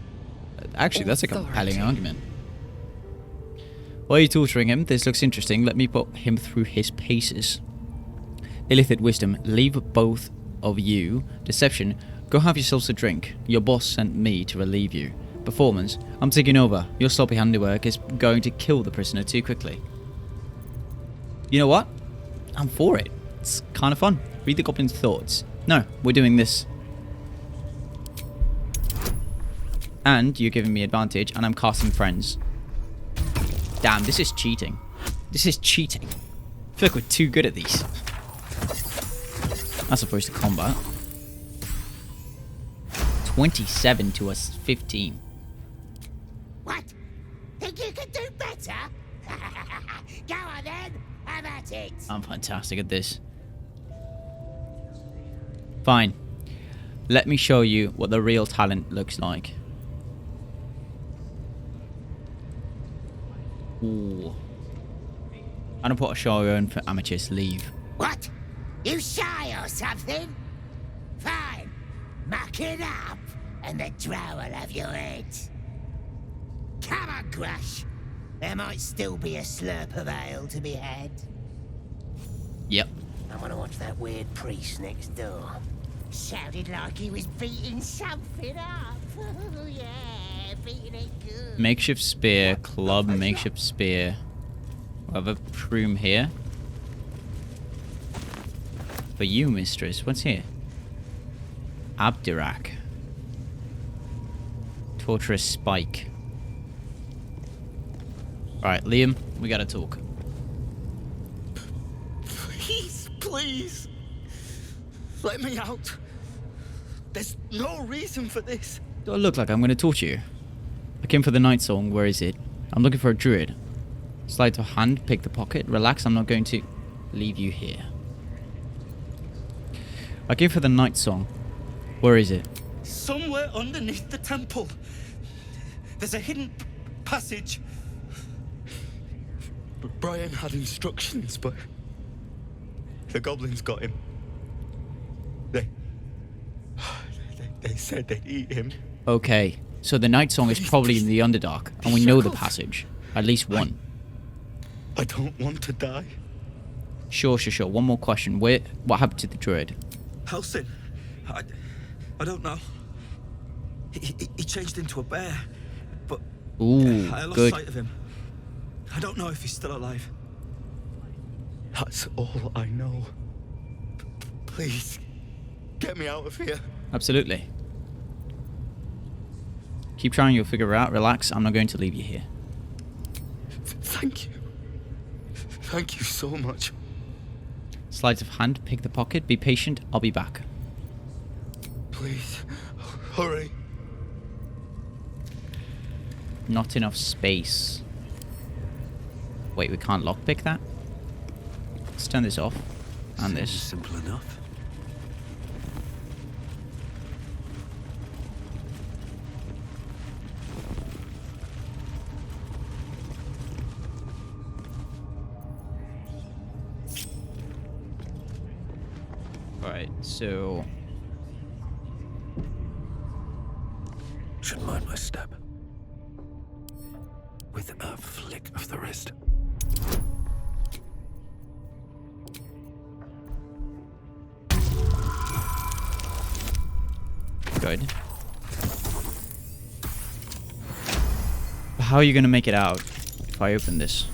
Actually, that's a compelling argument. Why are you torturing him? This looks interesting. Let me put him through his paces. Illithid wisdom. Leave both of you. Deception. Go have yourselves a drink. Your boss sent me to relieve you. Performance. I'm taking over. Your sloppy handiwork is going to kill the prisoner too quickly. You know what? I'm for it. It's kind of fun. Read the goblin's thoughts. No, we're doing this. And you're giving me advantage, and I'm casting friends. Damn, this is cheating. This is cheating. I feel like we're too good at these. As opposed to combat. 27 to us 15. What? Think you could do better? Go on then, have at it. I'm fantastic at this. Fine. Let me show you what the real talent looks like. Ooh. I'm gonna put a show on for amateurs. Leave. What? You shy or something? Fine. Muck it up, and the drow will have your head. Come on, Grush. There might still be a slurp of ale to be had. Yep. I want to watch that weird priest next door. Sounded like he was beating something up. Oh, yeah, beating it good. Makeshift spear, club, makeshift spear. We have a broom here. For you, mistress. What's here? Abdirak. Torturous spike. Alright, Liam, we gotta talk. Please, please. Let me out. There's no reason for this. Do I look like I'm gonna torture you? I came for the night song. Where is it? I'm looking for a druid. Slide to hand, pick the pocket. Relax, I'm not going to leave you here. I came for the night song. Where is it? Somewhere underneath the temple. There's a hidden passage. Brian had instructions, but the goblins got him. They said they'd eat him. Okay, so the night song is probably in the Underdark, and we know the passage. At least one. I don't want to die. Sure. One more question. What happened to the druid? Halsin. I don't know. He changed into a bear, but Ooh, I lost good. sight of him. I don't know if he's still alive. That's all I know. Please, get me out of here. Absolutely. Keep trying, you'll figure it out. Relax, I'm not going to leave you here. Thank you. Thank you so much. Sleight of hand, pick the pocket, be patient, I'll be back. Please, hurry. Not enough space. Wait, we can't lockpick that? Let's turn this off. And this. Simple enough. Alright, so... Should mind my step. With a flick of the wrist. Good. How are you gonna make it out if I open this?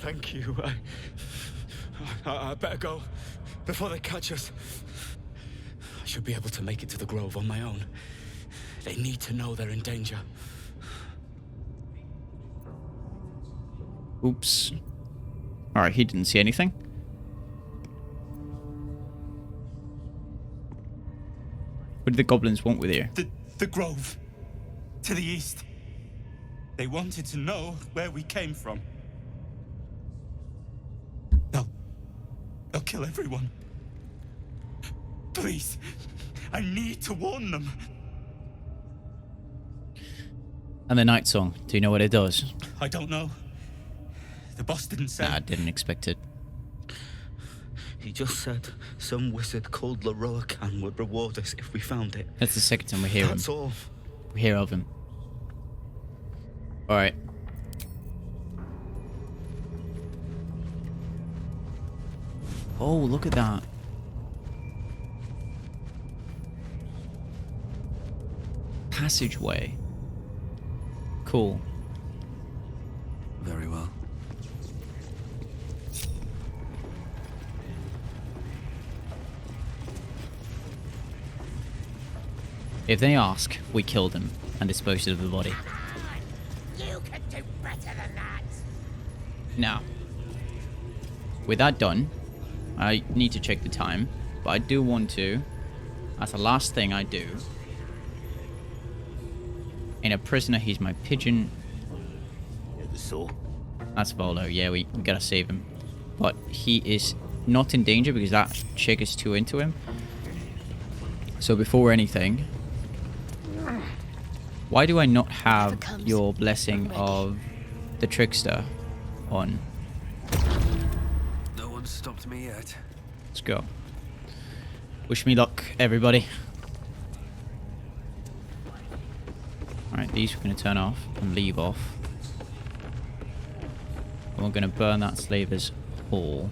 Thank you. I better go before they catch us. I should be able to make it to the grove on my own. They need to know they're in danger. Oops. Alright, he didn't see anything. What did the goblins want with you? The grove. To the east. They wanted to know where we came from. They'll kill everyone. Please. I need to warn them. And the night song, do you know what it does? I don't know. The boss didn't say. Nah, I didn't expect it. He just said some wizard called Leroacan would reward us if we found it. That's the second time we hear him. That's all. We hear of him. Alright. Oh, look at that. Passageway. Cool. Very well. If they ask, we killed him and disposed of the body. You can do better than that. Now, with that done, I need to check the time, but I do want to, as the last thing I do, in a prisoner, he's my pigeon. The saw. That's Volo, yeah, we gotta save him. But he is not in danger because that chick is too into him. So before anything, why do I not have your blessing of the trickster on? No one's stopped me yet. Let's go. Wish me luck, everybody. Alright, these we're going to turn off and leave off. And we're going to burn that slaver's hall.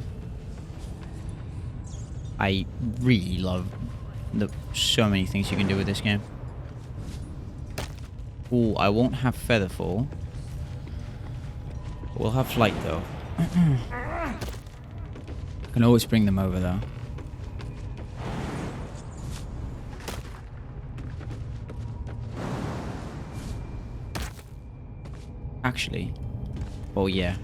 I really love so many things you can do with this game. Ooh, I won't have Featherfall. We'll have Flight though. I can always bring them over though. Actually, oh yeah.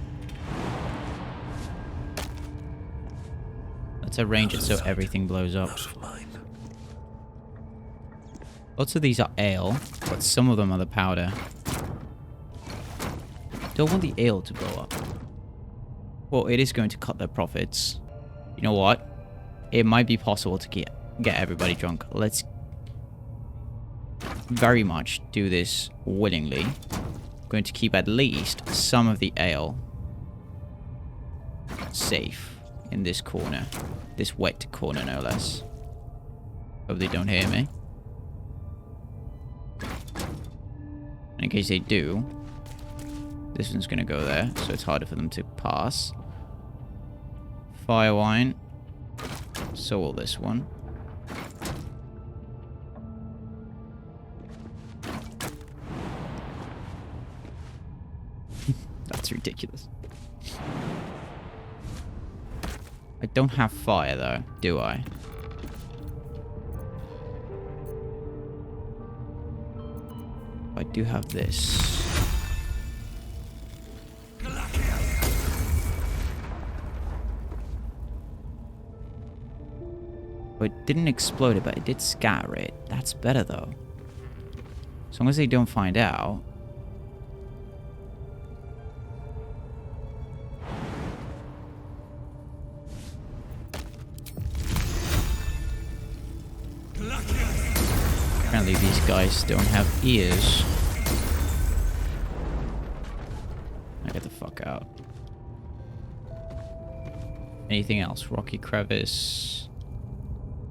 Let's arrange it so everything blows up. Lots of these are ale, but some of them are the powder. Don't want the ale to blow up. Well, it is going to cut their profits. You know what? It might be possible to get everybody drunk. Let's very much do this willingly. Going to keep at least some of the ale safe in this corner. This wet corner, no less. Hope they don't hear me. In case they do, this one's going to go there, so it's harder for them to pass. Fire wine. So will this one. That's ridiculous. I don't have fire though, do I? I do have this. Well, it didn't explode it, but it did scatter it. That's better though. As long as they don't find out. Apparently these guys don't have ears. I get the fuck out. Anything else? Rocky crevice.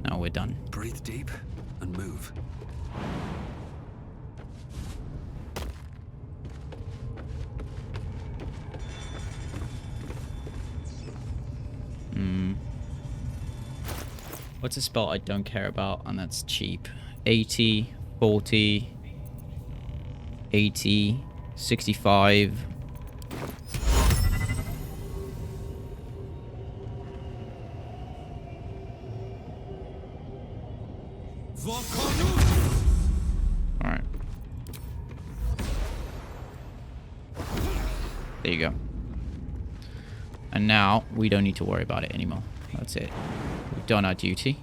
No, we're done. Breathe deep and move. What's a spell I don't care about and that's cheap? 80, 40, 80, 65. Alright. There you go. And now we don't need to worry about it anymore. That's it. We've done our duty.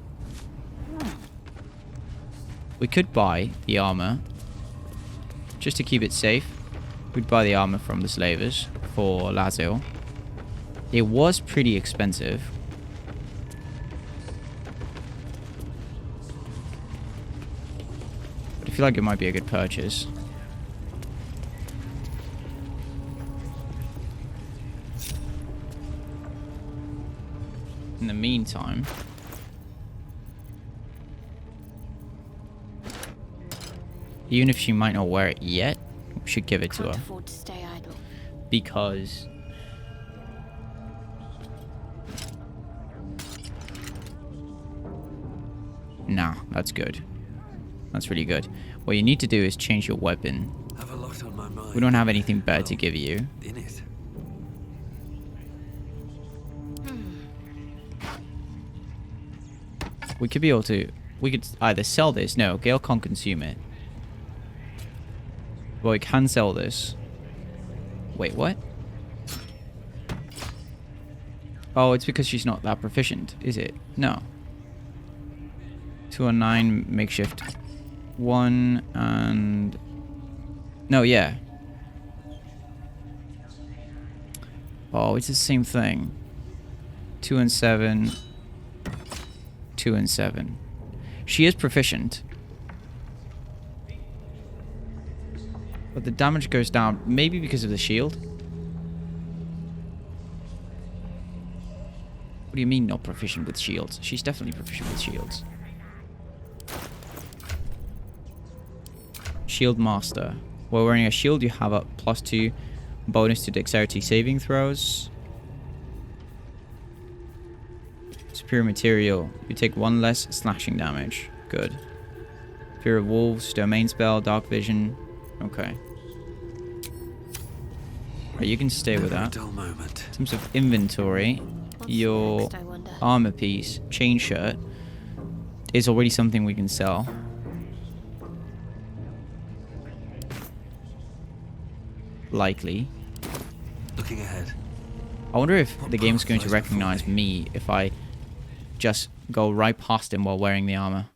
We could buy the armor. Just to keep it safe. We'd buy the armor from the slavers for Lazio. It was pretty expensive. But I feel like it might be a good purchase. In the meantime, even if she might not wear it yet, we should give it to her. Afford to stay idle. Because nah, that's good. That's really good. What you need to do is change your weapon. Have a lot on my mind. We don't have anything better to give you. In it. We could be able to... We could either sell this. No, Gale can't consume it. Well, we can sell this. Wait, what? Oh, it's because she's not that proficient, is it? No. 209 makeshift. 1 and... No, yeah. Oh, it's the same thing. 2 and 7... 2 and 7. She is proficient. But the damage goes down, maybe because of the shield. What do do you mean not proficient with shields? She's definitely proficient with shields. Shield Master. While wearing a shield, you have a +2 bonus to dexterity saving throws. Superior material. You take 1 less slashing damage. Good. Fear of Wolves, Domain Spell, Dark Vision. Okay. Right, you can stay with that. Dull moment. In terms of inventory, your next, I wonder? armor piece, chain shirt, is already something we can sell. Likely. Looking ahead. I wonder if the game's going to recognize me if I just go right past him while wearing the armor.